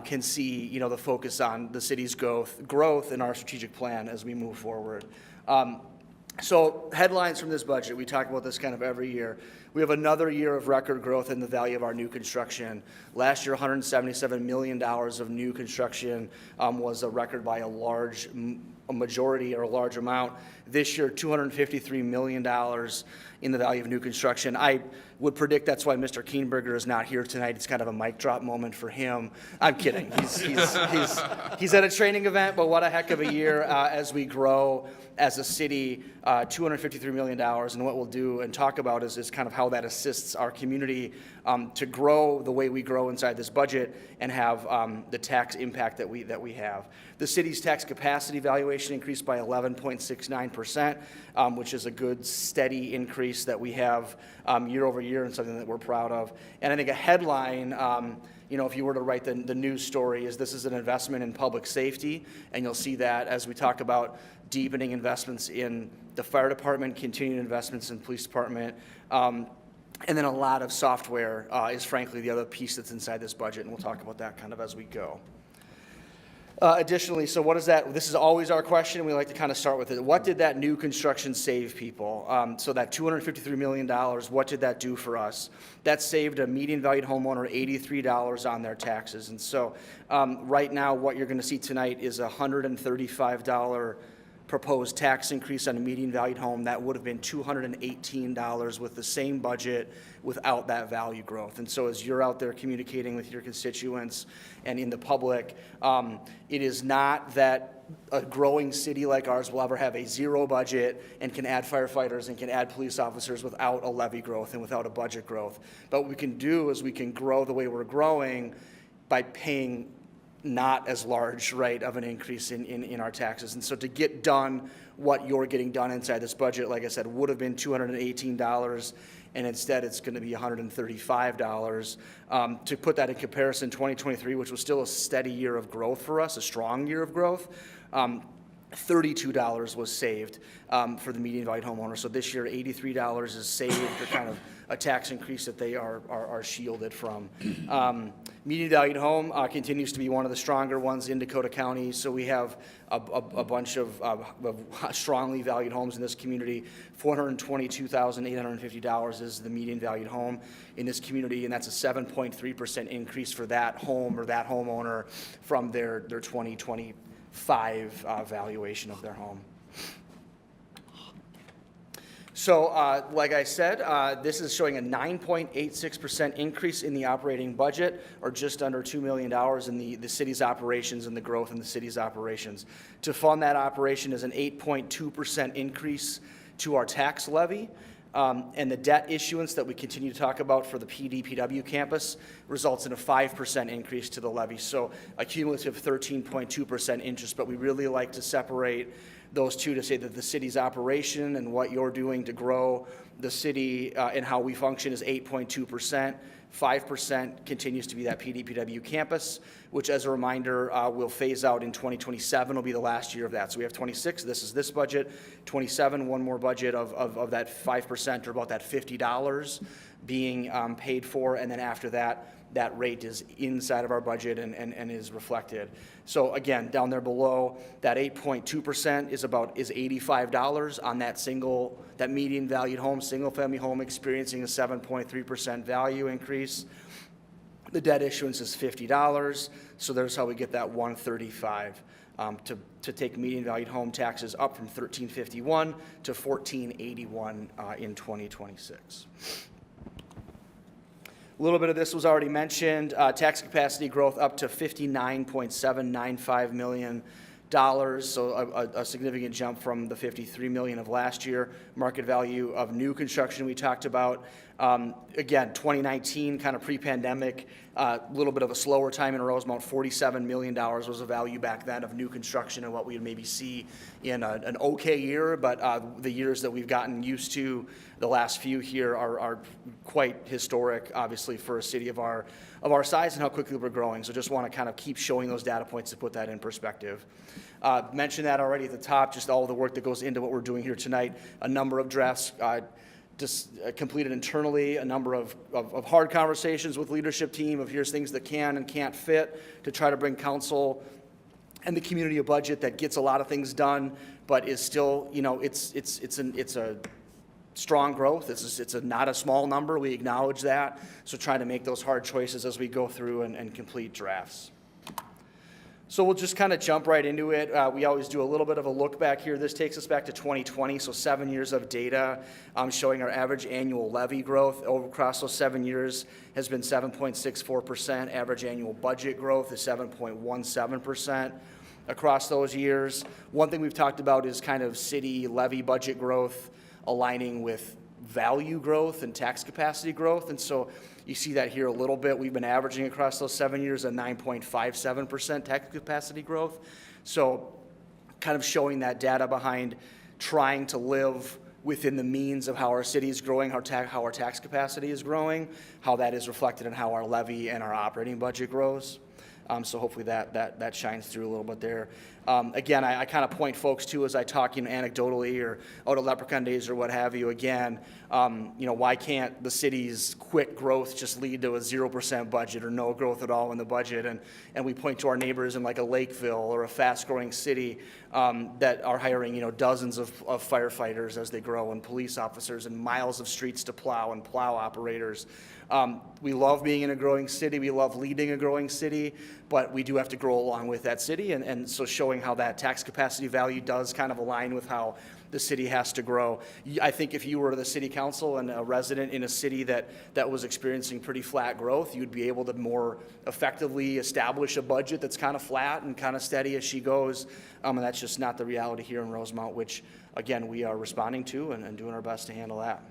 can see, you know, the focus on the city's growth in our strategic plan as we move forward. So headlines from this budget, we talk about this kind of every year. We have another year of record growth in the value of our new construction. Last year, $177 million of new construction was a record by a majority or a large amount. This year, $253 million in the value of new construction. I would predict that's why Mr. Keenberger is not here tonight. It's kind of a mic drop moment for him. I'm kidding. He's at a training event, but what a heck of a year as we grow as a city, $253 million. And what we'll do and talk about is kind of how that assists our community to grow the way we grow inside this budget and have the tax impact that we have. The city's tax capacity valuation increased by 11.69%, which is a good steady increase that we have year over year and something that we're proud of. And I think a headline, you know, if you were to write the news story, is this is an investment in public safety, and you'll see that as we talk about deepening investments in the fire department, continuing investments in police department, and then a lot of software is frankly the other piece that's inside this budget, and we'll talk about that kind of as we go. Additionally, so what is that? This is always our question, and we like to kind of start with it. What did that new construction save people? So that $253 million, what did that do for us? That saved a median valued homeowner $83 on their taxes. And so right now, what you're going to see tonight is a $135 proposed tax increase on a median valued home. That would have been $218 with the same budget without that value growth. And so as you're out there communicating with your constituents and in the public, it is not that a growing city like ours will ever have a zero budget and can add firefighters and can add police officers without a levy growth and without a budget growth. But what we can do is we can grow the way we're growing by paying not as large, right, of an increase in our taxes. And so to get done what you're getting done inside this budget, like I said, would have been $218, and instead it's going to be $135. To put that in comparison, 2023, which was still a steady year of growth for us, a strong year of growth, $32 was saved for the median valued homeowner. So this year, $83 is saved for kind of a tax increase that they are shielded from. Median valued home continues to be one of the stronger ones in Dakota County. So we have a bunch of strongly valued homes in this community. $422,850 is the median valued home in this community, and that's a 7.3% increase for that home or that homeowner from their 2025 valuation of their home. So, like I said, this is showing a 9.86% increase in the operating budget, or just under $2 million in the city's operations and the growth in the city's operations. To fund that operation is an 8.2% increase to our tax levy. And the debt issuance that we continue to talk about for the PDPW campus results in a 5% increase to the levy. So a cumulative 13.2% interest, but we really like to separate those two to say that the city's operation and what you're doing to grow the city and how we function is 8.2%. 5% continues to be that PDPW campus, which, as a reminder, will phase out in 2027, will be the last year of that. So we have 26, this is this budget, 27, one more budget of that 5%, or about that $50 being paid for, and then after that, that rate is inside of our budget and is reflected. So again, down there below, that 8.2% is $85 on that median valued home, single family home experiencing a 7.3% value increase. The debt issuance is $50, so there's how we get that $135 to take median valued home taxes up from $1,351 to $1,481 in 2026. A little bit of this was already mentioned. Tax capacity growth up to $59.795 million. So a significant jump from the $53 million of last year. Market value of new construction we talked about Again, 2019, kind of pre-pandemic, a little bit of a slower time in Rosemount. $47 million was the value back then of new construction and what we would maybe see in an okay year, but the years that we've gotten used to, the last few here are quite historic, obviously, for a city of our size and how quickly we're growing. So just want to kind of keep showing those data points to put that in perspective. Mentioned that already at the top, just all the work that goes into what we're doing here tonight. A number of drafts just completed internally, a number of hard conversations with leadership team of here's things that can and can't fit to try to bring council and the community a budget that gets a lot of things done, but is still, you know, it's a strong growth. It's not a small number. We acknowledge that. So trying to make those hard choices as we go through and complete drafts. So we'll just kind of jump right into it. We always do a little bit of a look back here. This takes us back to 2020, so 7 years of data showing our average annual levy growth across those 7 years has been 7.64%. Average annual budget growth is 7.17% across those years. One thing we've talked about is kind of city levy budget growth aligning with value growth and tax capacity growth. And so you see that here a little bit. We've been averaging across those 7 years a 9.57% tax capacity growth. So kind of showing that data behind trying to live within the means of how our city is growing, how our tax capacity is growing, how that is reflected in how our levy and our operating budget grows. So hopefully that shines through a little bit there. Again, I kind of point folks to as I talk, anecdotally or out of Leprechaun Days or what have you. Again, why can't the city's quick growth just lead to a 0% budget or no growth at all in the budget? And we point to our neighbors in like a Lakeville or a fast-growing city that are hiring, dozens of firefighters as they grow and police officers and miles of streets to plow and plow operators. We love being in a growing city. We love leading a growing city, but we do have to grow along with that city. And so showing how that tax capacity value does kind of align with how the city has to grow. I think if you were the city council and a resident in a city that was experiencing pretty flat growth, you'd be able to more effectively establish a budget that's kind of flat and kind of steady as she goes. And that's just not the reality here in Rosemount, which, again, we are responding to and doing our best to handle that.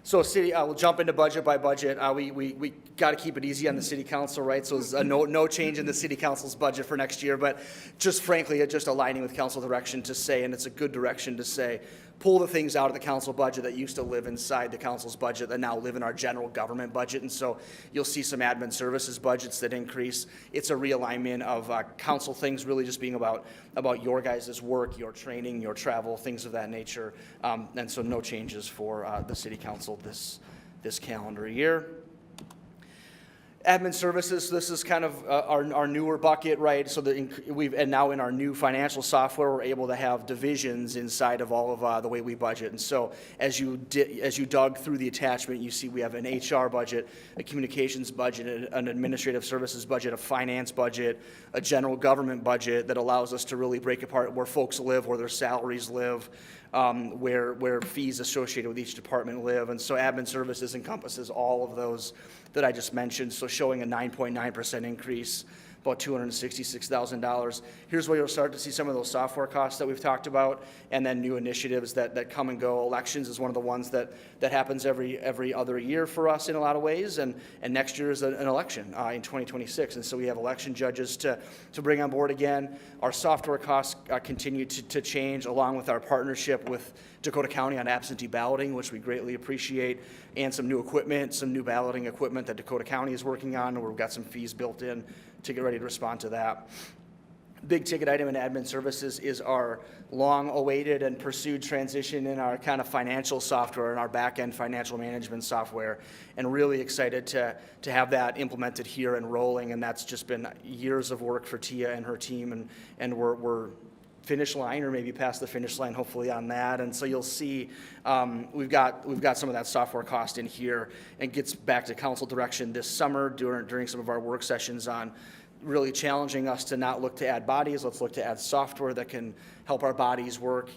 So city, we'll jump into budget by budget. We got to keep it easy on the city council, right? So there's no change in the city council's budget for next year, but just frankly, just aligning with council direction to say, and it's a good direction to say, pull the things out of the council budget that used to live inside the council's budget that now live in our general government budget. And so you'll see some admin services budgets that increase. It's a realignment of council things really just being about your guys' work, your training, your travel, things of that nature. And so no changes for the city council this calendar year. Admin services, this is kind of our newer bucket, right? So and now in our new financial software, we're able to have divisions inside of all of the way we budget. And so as you dug through the attachment, you see we have an HR budget, a communications budget, an administrative services budget, a finance budget, a general government budget that allows us to really break apart where folks live, where their salaries live, where fees associated with each department live. And so admin services encompasses all of those that I just mentioned, so showing a 9.9% increase, about $266,000. Here's where you'll start to see some of those software costs that we've talked about, and then new initiatives that come and go. Elections is one of the ones that happens every other year for us in a lot of ways, and next year is an election in 2026, and so we have election judges to bring on board again. Our software costs continue to change along with our partnership with Dakota County on absentee balloting, which we greatly appreciate, and some new equipment, some new balloting equipment that Dakota County is working on, where we've got some fees built in to get ready to respond to that. Big ticket item in admin services is our long-awaited and pursued transition in our kind of financial software and our back-end financial management software, and really excited to have that implemented here and rolling, and that's just been years of work for Tia and her team, and we're finish line or maybe past the finish line hopefully on that. And so you'll see we've got some of that software cost in here, and gets back to council direction this summer during some of our work sessions on really challenging us to not look to add bodies. Let's look to add software that can help our bodies work,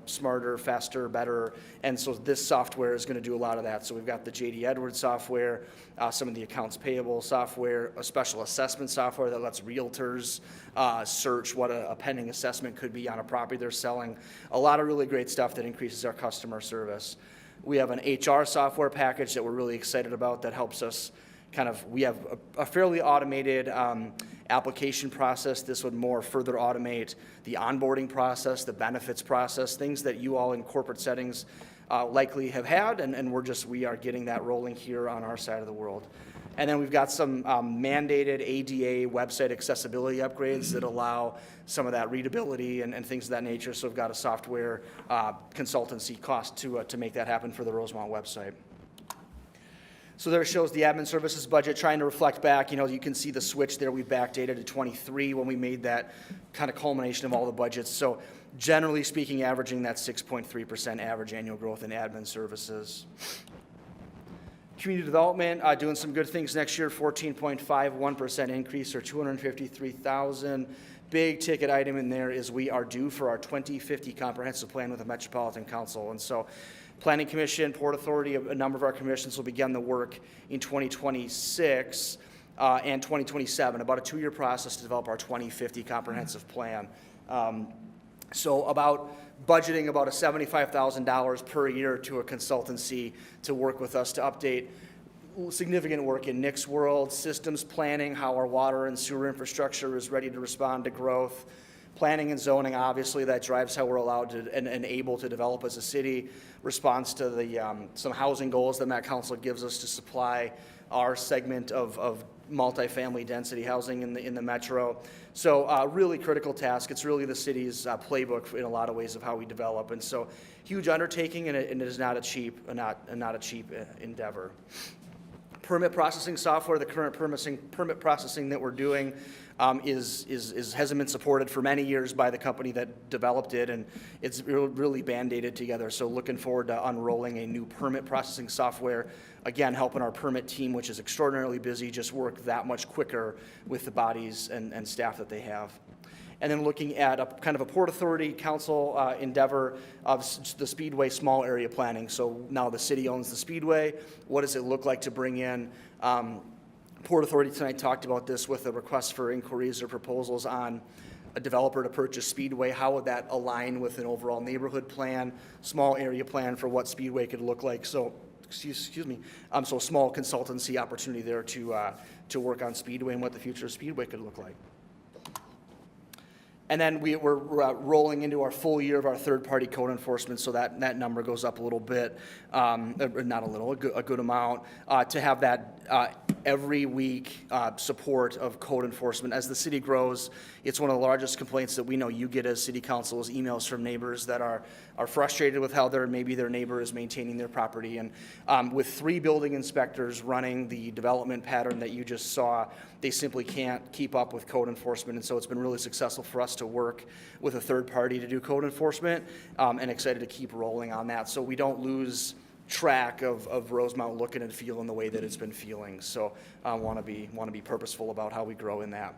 smarter, faster, better. And so this software is going to do a lot of that. So we've got the J.D. Edwards software, some of the accounts payable software, a special assessment software that lets realtors search what a pending assessment could be on a property they're selling. A lot of really great stuff that increases our customer service. We have an HR software package that we're really excited about that helps us we have a fairly automated application process. This would more further automate the onboarding process, the benefits process, things that you all in corporate settings likely have had, and we are getting that rolling here on our side of the world. And then we've got some mandated ADA website accessibility upgrades that allow some of that readability and things of that nature. So we've got a software consultancy cost to make that happen for the Rosemount website. So there shows the admin services budget, trying to reflect back. You can see the switch there. We backdated to 23 when we made that kind of culmination of all the budgets. So generally speaking, averaging that 6.3% average annual growth in admin services. Community development, doing some good things next year, 14.51% increase or $253,000. Big ticket item in there is we are due for our 2050 comprehensive plan with the Metropolitan Council. And so Planning Commission, Port Authority, a number of our commissions will begin the work in 2026 and 2027, about a 2-year process to develop our 2050 comprehensive plan. So about budgeting about $75,000 per year to a consultancy to work with us to update significant work in Nick's world, systems planning, how our water and sewer infrastructure is ready to respond to growth, planning and zoning, obviously, that drives how we're allowed to and able to develop as a city, response to the some housing goals that Met Council gives us to supply our segment of multifamily density housing in the metro. So really critical task. It's really the city's playbook in a lot of ways of how we develop. And so huge undertaking, and it is not a cheap endeavor. Permit processing software, the current permit processing that we're doing hasn't been supported for many years by the company that developed it, and it's really band-aided together. So looking forward to unrolling a new permit processing software, again, helping our permit team, which is extraordinarily busy, just work that much quicker with the bodies and staff that they have. And then looking at a kind of a Port Authority Council endeavor of the Speedway small area planning. So now the city owns the Speedway. What does it look like to bring in? Port Authority tonight talked about this with a request for inquiries or proposals on a developer to purchase Speedway. How would that align with an overall neighborhood plan, small area plan for what Speedway could look like? So, excuse me. So a small consultancy opportunity there to work on Speedway and what the future of Speedway could look like. And then we're rolling into our full year of our third-party code enforcement, so that number goes up a little bit, not a little, a good amount, to have that every week support of code enforcement. As the city grows, it's one of the largest complaints that we know you get as city council is emails from neighbors that are frustrated with how maybe their neighbor is maintaining their property. And with 3 building inspectors running the development pattern that you just saw, they simply can't keep up with code enforcement. And so it's been really successful for us to work with a third party to do code enforcement, and excited to keep rolling on that so we don't lose track of Rosemount looking and feeling the way that it's been feeling. So I want to be purposeful about how we grow in that.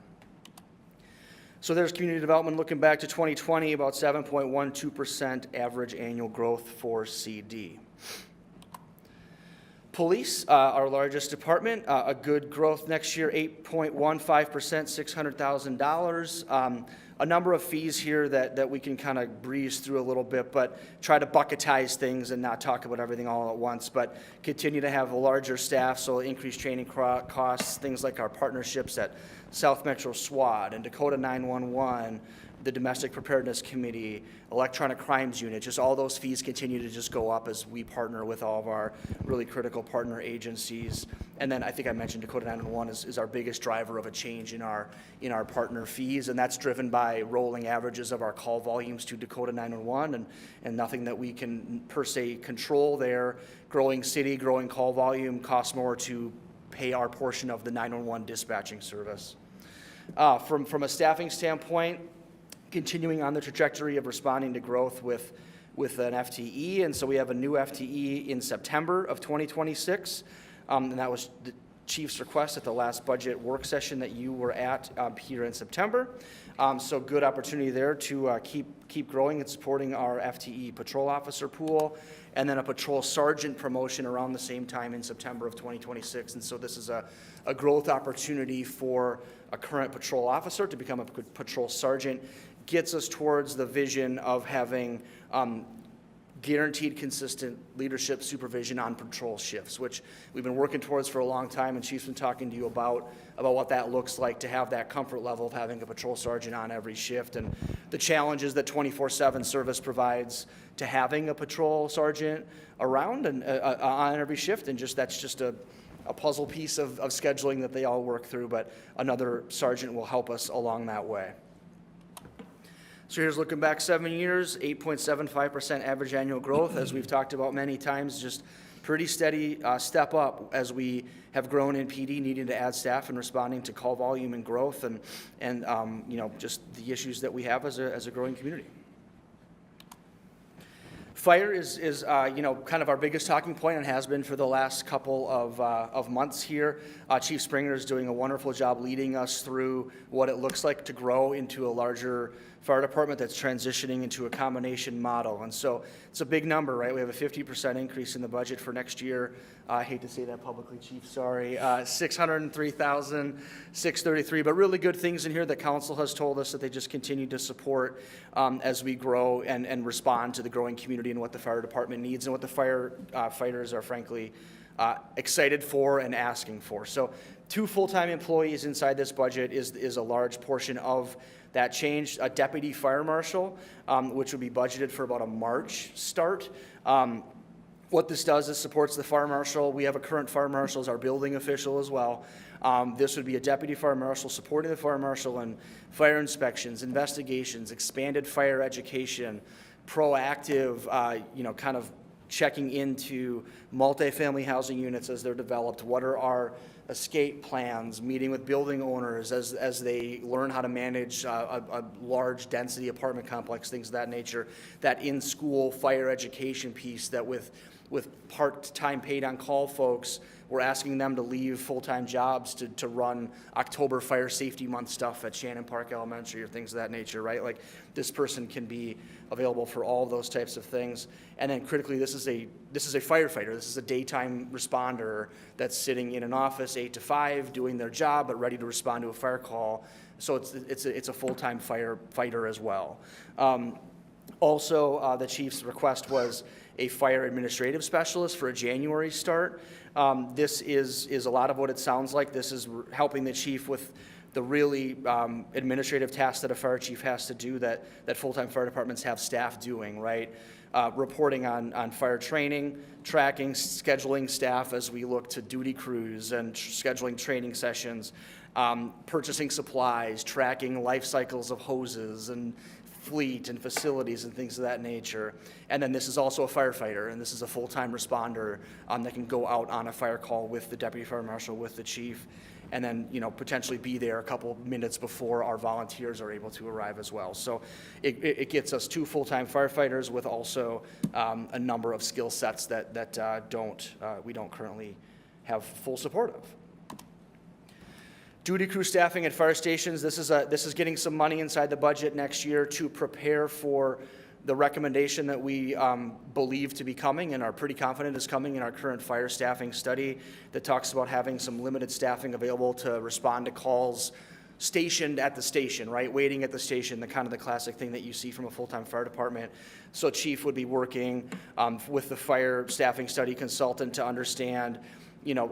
So there's community development looking back to 2020, about 7.12% average annual growth for CD. Police, our largest department, a good growth next year, 8.15%, $600,000. A number of fees here that we can kind of breeze through a little bit, but try to bucketize things and not talk about everything all at once, but continue to have a larger staff, so increased training costs, things like our partnerships at South Metro SWAT and Dakota 911, the Domestic Preparedness Committee, Electronic Crimes Unit, just all those fees continue to just go up as we partner with all of our really critical partner agencies. And then I think I mentioned Dakota 911 is our biggest driver of a change in our partner fees, and that's driven by rolling averages of our call volumes to Dakota 911 and nothing that we can per se control there. Growing city, growing call volume costs more to pay our portion of the 911 dispatching service. From a staffing standpoint, continuing on the trajectory of responding to growth with an FTE, and so we have a new FTE in September of 2026, and that was the chief's request at the last budget work session that you were at here in September. So good opportunity there to keep growing and supporting our FTE patrol officer pool, and then a patrol sergeant promotion around the same time in September of 2026. And so this is a growth opportunity for a current patrol officer to become a patrol sergeant. Gets us towards the vision of having guaranteed consistent leadership supervision on patrol shifts, which we've been working towards for a long time, and Chief's been talking to you about what that looks like, to have that comfort level of having a patrol sergeant on every shift, and the challenges that 24/7 service provides to having a patrol sergeant around and on every shift, and that's just a puzzle piece of scheduling that they all work through, but another sergeant will help us along that way. So here's looking back 7 years, 8.75% average annual growth, as we've talked about many times, just pretty steady step up as we have grown in PD, needing to add staff and responding to call volume and growth, and just the issues that we have as a growing community. Fire is kind of our biggest talking point, and has been for the last couple of months here. Chief Springer is doing a wonderful job leading us through what it looks like to grow into a larger fire department that's transitioning into a combination model. And so it's a big number, right? We have a 50% increase in the budget for next year. I hate to say that publicly, Chief, sorry. $603,633, but really good things in here that council has told us that they just continue to support as we grow and respond to the growing community and what the fire department needs and what the firefighters are frankly excited for and asking for. So 2 full-time employees inside this budget is a large portion of that change. A deputy fire marshal, which would be budgeted for about a March start. What this does is supports the fire marshal. We have a current fire marshal as our building official as well. This would be a deputy fire marshal supporting the fire marshal in fire inspections, investigations, expanded fire education, proactive, kind of checking into multifamily housing units as they're developed. What are our escape plans, meeting with building owners as they learn how to manage a large density apartment complex, things of that nature. That in-school fire education piece that with part-time paid-on-call folks, we're asking them to leave full-time jobs to run October Fire Safety Month stuff at Shannon Park Elementary or things of that nature, right? Like, this person can be available for all those types of things. And then critically, this is a firefighter. This is a daytime responder that's sitting in an office 8 to 5 doing their job but ready to respond to a fire call. So it's a full-time firefighter as well. Also, the chief's request was a fire administrative specialist for a January start. This is a lot of what it sounds like. This is helping the chief with the really administrative tasks that a fire chief has to do that full-time fire departments have staff doing, right? Reporting on fire training, tracking, scheduling staff as we look to duty crews and scheduling training sessions, purchasing supplies, tracking life cycles of hoses and fleet and facilities and things of that nature. And then this is also a firefighter, and this is a full-time responder that can go out on a fire call with the deputy fire marshal, with the chief, and then potentially be there a couple minutes before our volunteers are able to arrive as well. So it gets us 2 full-time firefighters with also a number of skill sets that we don't currently have full support of. Duty crew staffing at fire stations, this is getting some money inside the budget next year to prepare for the recommendation that we believe to be coming and are pretty confident is coming in our current fire staffing study that talks about having some limited staffing available to respond to calls stationed at the station, right? Waiting at the station, the kind of the classic thing that you see from a full-time fire department. So chief would be working with the fire staffing study consultant to understand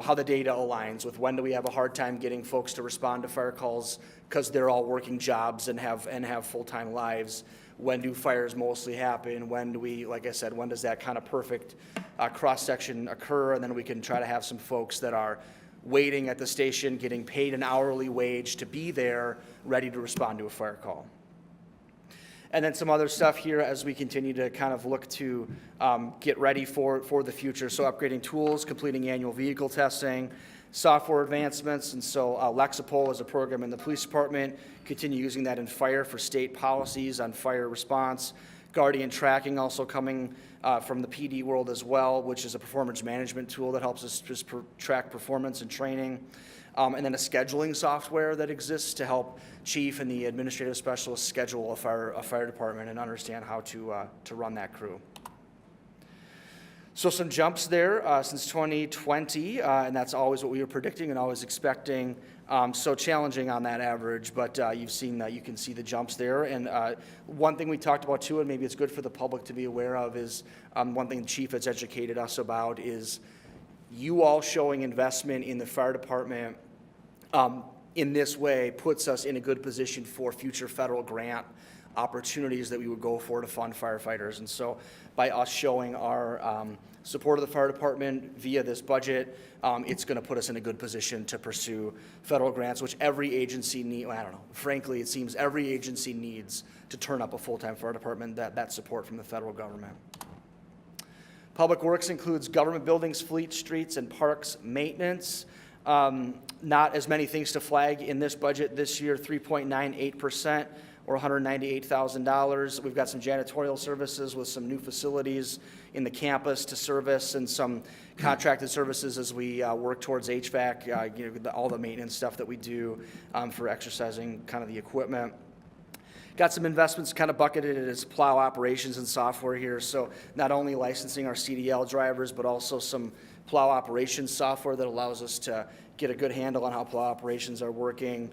how the data aligns with when do we have a hard time getting folks to respond to fire calls because they're all working jobs and have full-time lives. When do fires mostly happen? When do we, like I said, when does that kind of perfect cross-section occur? And then we can try to have some folks that are waiting at the station, getting paid an hourly wage to be there, ready to respond to a fire call. And then some other stuff here as we continue to kind of look to get ready for the future. So upgrading tools, completing annual vehicle testing, software advancements. And so Lexipol is a program in the police department. Continue using that in fire for state policies on fire response. Guardian tracking also coming from the PD world as well, which is a performance management tool that helps us just track performance and training. And then a scheduling software that exists to help chief and the administrative specialist schedule a fire department and understand how to run that crew. So some jumps there since 2020, and that's always what we were predicting and always expecting. So challenging on that average, but you've seen that, you can see the jumps there. And one thing we talked about too, and maybe it's good for the public to be aware of, is one thing the chief has educated us about is you all showing investment in the fire department in this way puts us in a good position for future federal grant opportunities that we would go for to fund firefighters. And so by us showing our support of the fire department via this budget, it's going to put us in a good position to pursue federal grants, which every agency well, I don't know, frankly, it seems every agency needs to turn up a full-time fire department, that support from the federal government. Public Works includes government buildings, fleet, streets, and parks maintenance. Not as many things to flag in this budget this year, 3.98%. Or $198,000. We've got some janitorial services with some new facilities in the campus to service, and some contracted services as we work towards HVAC, all the maintenance stuff that we do for exercising kind of the equipment. Got some investments kind of bucketed as plow operations and software here. So not only licensing our CDL drivers, but also some plow operations software that allows us to get a good handle on how plow operations are working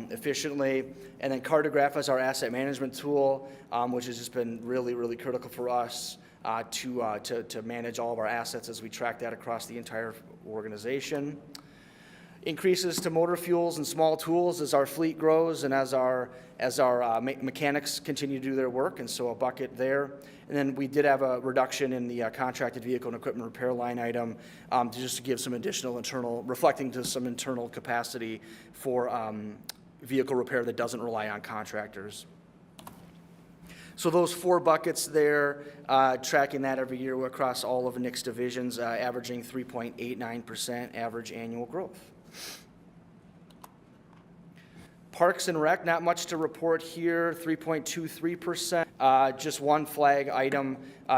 efficiently. And then Cartograph is our asset management tool, which has just been really, really critical for us to manage all of our assets as we track that across the entire organization. Increases to motor fuels and small tools as our fleet grows and as our mechanics continue to do their work, and so a bucket there. And then we did have a reduction in the contracted vehicle and equipment repair line item to give some additional reflecting to some internal capacity for vehicle repair that doesn't rely on contractors. So those 4 buckets there, tracking that every year across all of Nick's divisions, averaging 3.89% average annual growth. Parks and Rec, not much to report here, 3.23%. Just one flag item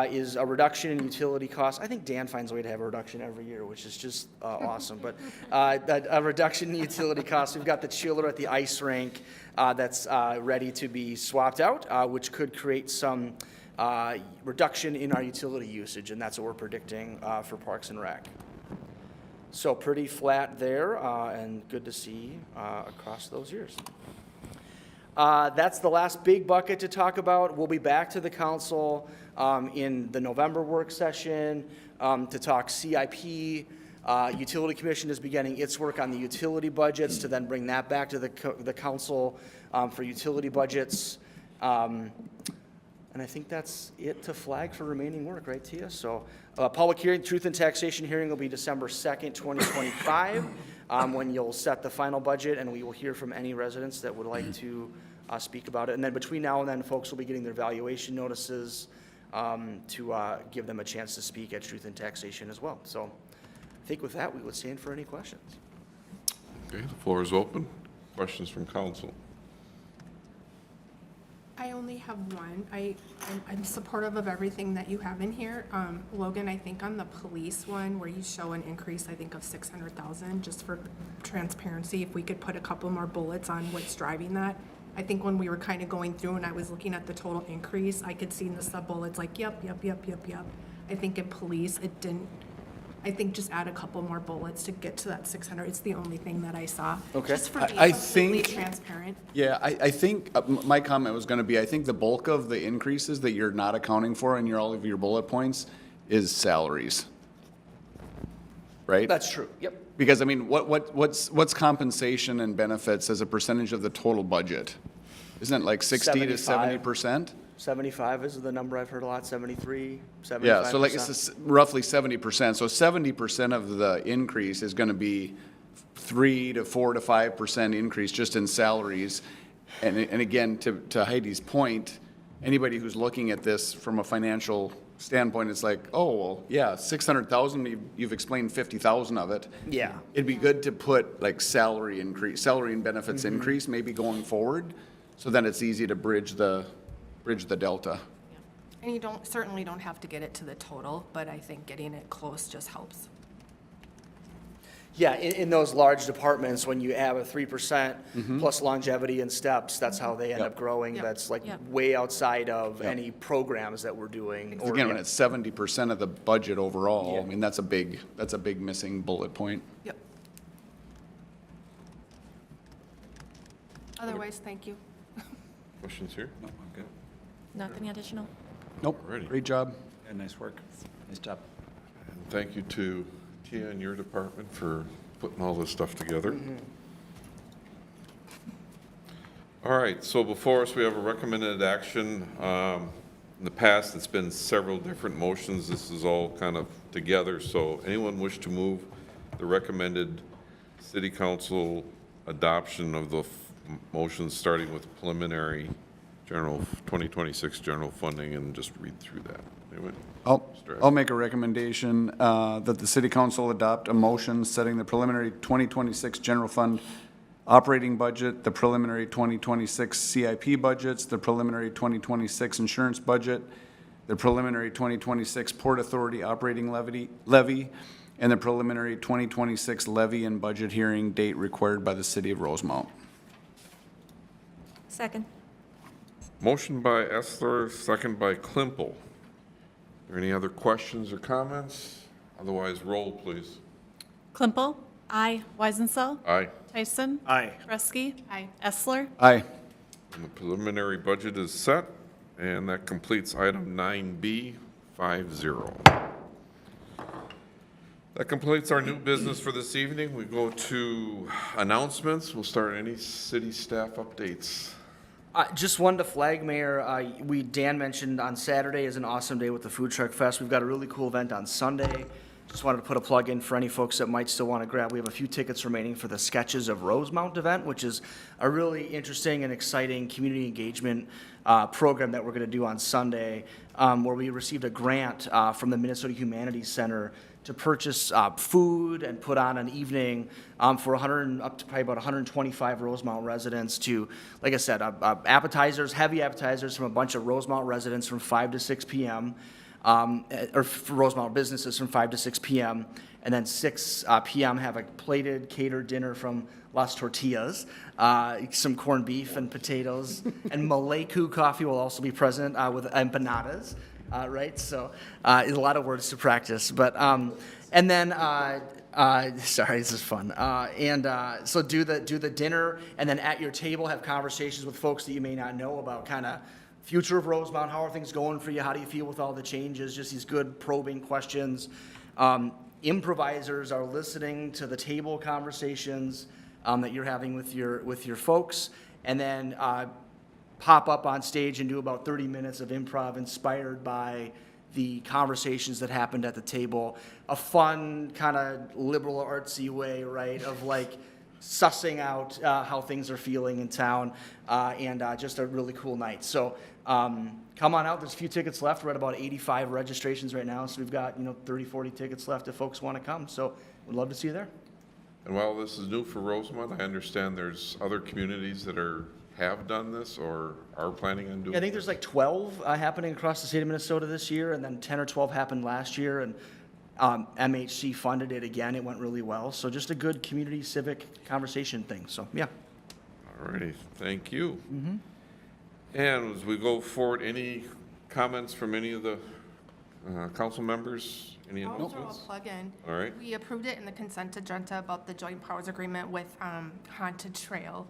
is a reduction in utility costs. I think Dan finds a way to have a reduction every year, which is just awesome. But a reduction in utility costs. We've got the chiller at the ice rink that's ready to be swapped out, which could create some reduction in our utility usage, and that's what we're predicting for Parks and Rec. So pretty flat there, and good to see across those years. That's the last big bucket to talk about. We'll be back to the council in the November work session to talk CIP. Utility Commission is beginning its work on the utility budgets to then bring that back to the council for utility budgets. And I think that's it to flag for remaining work, right, Tia? So public hearing, truth and taxation hearing will be December 2nd, 2025, when you'll set the final budget, and we will hear from any residents that would like to speak about it. And then between now and then, folks will be getting their valuation notices to give them a chance to speak at truth and taxation as well. So I think with that, we would stand for any questions. Okay, the floor is open. Questions from council? I only have one. I'm supportive of everything that you have in here. Logan, I think on the police one where you show an increase, I think of 600,000, just for transparency, if we could put a couple more bullets on what's driving that. I think when we were kind of going through and I was looking at the total increase, I could see in the sub bullets like, yep. I think in police, it didn't. I think just add a couple more bullets to get to that 600. It's the only thing that I saw. Okay. Just for being I completely think- transparent. Yeah, I think my comment was going to be, I think the bulk of the increases that you're not accounting for in all of your bullet points is salaries, right? That's true, yep. Because, I mean, what's compensation and benefits as a percentage of the total budget? Isn't it like 60 to 70%? 75 is the number I've heard a lot, 73, 75%. Yeah, so like it's roughly 70%. So 70% of the increase is going to be 3 to 4 to 5% increase just in salaries. And again, to Heidi's point, anybody who's looking at this from a financial standpoint, it's like, oh, well, yeah, 600,000, you've explained 50,000 of it. Yeah. It'd be good to put like salary and benefits increase maybe going forward, so then it's easy to bridge the delta. And you certainly don't have to get it to the total, but I think getting it close just helps. Yeah, in those large departments, when you have a 3% plus longevity and steps, that's how they end up growing. Yep. That's like Yep. way outside of any programs that we're doing. or- Again, when it's 70% of the budget overall, Yeah. I mean, that's a big missing bullet point. Yep. Otherwise, thank you. Questions here? No, I'm good. Nothing additional? Nope, Alrighty. great job. Yeah, nice work. Nice job. And thank you to Tia and your department for putting all this stuff together. All right, so before us, we have a recommended action. In the past, it's been several different motions. This is all kind of together. So anyone wish to move the recommended city council adoption of the motions, starting with preliminary general 2026 general funding, and just read through that? Anyone? I'll make a recommendation that the city council adopt a motion setting the preliminary 2026 general fund operating budget, the preliminary 2026 CIP budgets, the preliminary 2026 insurance budget, the preliminary 2026 Port Authority operating levy, and the preliminary 2026 levy and budget hearing date required by the city of Rosemount. Second. Motion by Essler, second by Klimpel. Are there any other questions or comments? Otherwise, roll, please. Klimpel. Aye. Weisensell. Aye. Tyson. Aye. Kresge. Aye. Essler. Aye. And the preliminary budget is set, and that completes item 9B, 5-0. That completes our new business for this evening. We go to announcements. We'll start any city staff updates. Just one to flag, Mayor. Dan mentioned on Saturday is an awesome day with the Food Truck Fest. We've got a really cool event on Sunday. Just wanted to put a plug in for any folks that might still want to grab. We have a few tickets remaining for the Sketches of Rosemount event, which is a really interesting and exciting community engagement program that we're going to do on Sunday, where we received a grant from the Minnesota Humanities Center to purchase food and put on an evening for up to probably about 125 Rosemount residents to, like I said, appetizers, heavy appetizers from a bunch of Rosemount residents from 5 to 6 p.m., or for Rosemount businesses from 5 to 6 p.m., and then 6 p.m. have a plated catered dinner from Las Tortillas, some corned beef and potatoes, and Maleku coffee will also be present with empanadas. Right, so a lot of words to practice, but and then sorry, this is fun. So do the dinner, and then at your table have conversations with folks that you may not know about, kind of future of Rosemount. How are things going for you? How do you feel with all the changes? Just these good probing questions. Improvisers are listening to the table conversations that you're having with your folks, and then pop up on stage and do about 30 minutes of improv inspired by the conversations that happened at the table. A fun, kind of liberal artsy way, right, of like sussing out how things are feeling in town, and just a really cool night. So come on out. There's a few tickets left. We're at about 85 registrations right now, so we've got 30, 40 tickets left if folks want to come. So we'd love to see you there. And while this is new for Rosemont, I understand there's other communities that have done this or are planning on doing Yeah, I think there's like 12 happening across the state of Minnesota this year, and then 10 or 12 happened last year, and MHC funded it again. It went really well. So just a good community civic conversation thing. So, yeah. All righty, thank you. And as we go forward, any comments from any of the council members? Any I'll throw a announcements? plug in. All right. We approved it in the consent agenda about the joint powers agreement with Haunted Trail,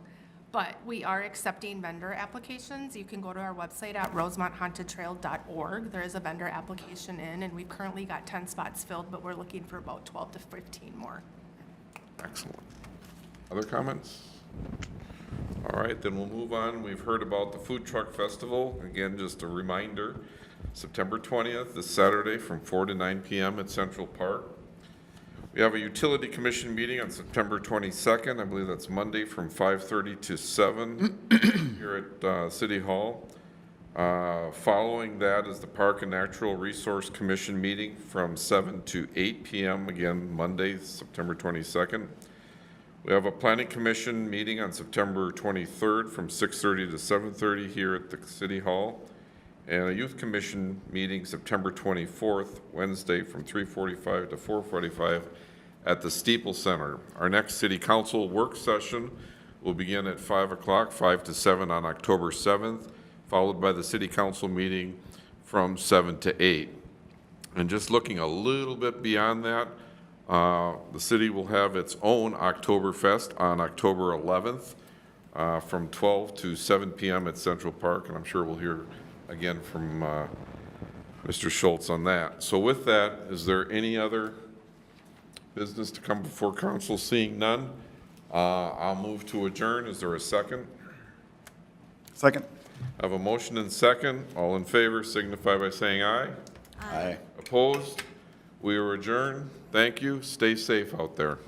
but we are accepting vendor applications. You can go to our website at rosemonthauntedtrail.org. There is a vendor application in, and we've currently got 10 spots filled, but we're looking for about 12 to 15 more. Excellent. Other comments? All right, then we'll move on. We've heard about the Food Truck Festival. Again, just a reminder, September 20th, this Saturday from 4 to 9 p.m. at Central Park. We have a Utility Commission meeting on September 22nd. I believe that's Monday from 5:30 to 7 here at City Hall. Following that is the Park and Natural Resource Commission meeting from 7 to 8 p.m. Again, Monday, September 22nd. We have a Planning Commission meeting on September 23rd from 6:30 to 7:30 here at the City Hall. And a Youth Commission meeting September 24th, Wednesday, from 3:45 to 4:45 at the Steeple Center. Our next City Council work session will begin at 5 o'clock, 5 to 7 on October 7th, followed by the City Council meeting from 7 to 8. And just looking a little bit beyond that, the city will have its own Oktoberfest on October 11th from 12 to 7 p.m. at Central Park, and I'm sure we'll hear again from Mr. Schultz on that. So with that, is there any other business to come before council? Seeing none, I'll move to adjourn. Is there a second? Second. I have a motion and second. All in favor signify by saying aye. Aye. Opposed? We are adjourned. Thank you. Stay safe out there.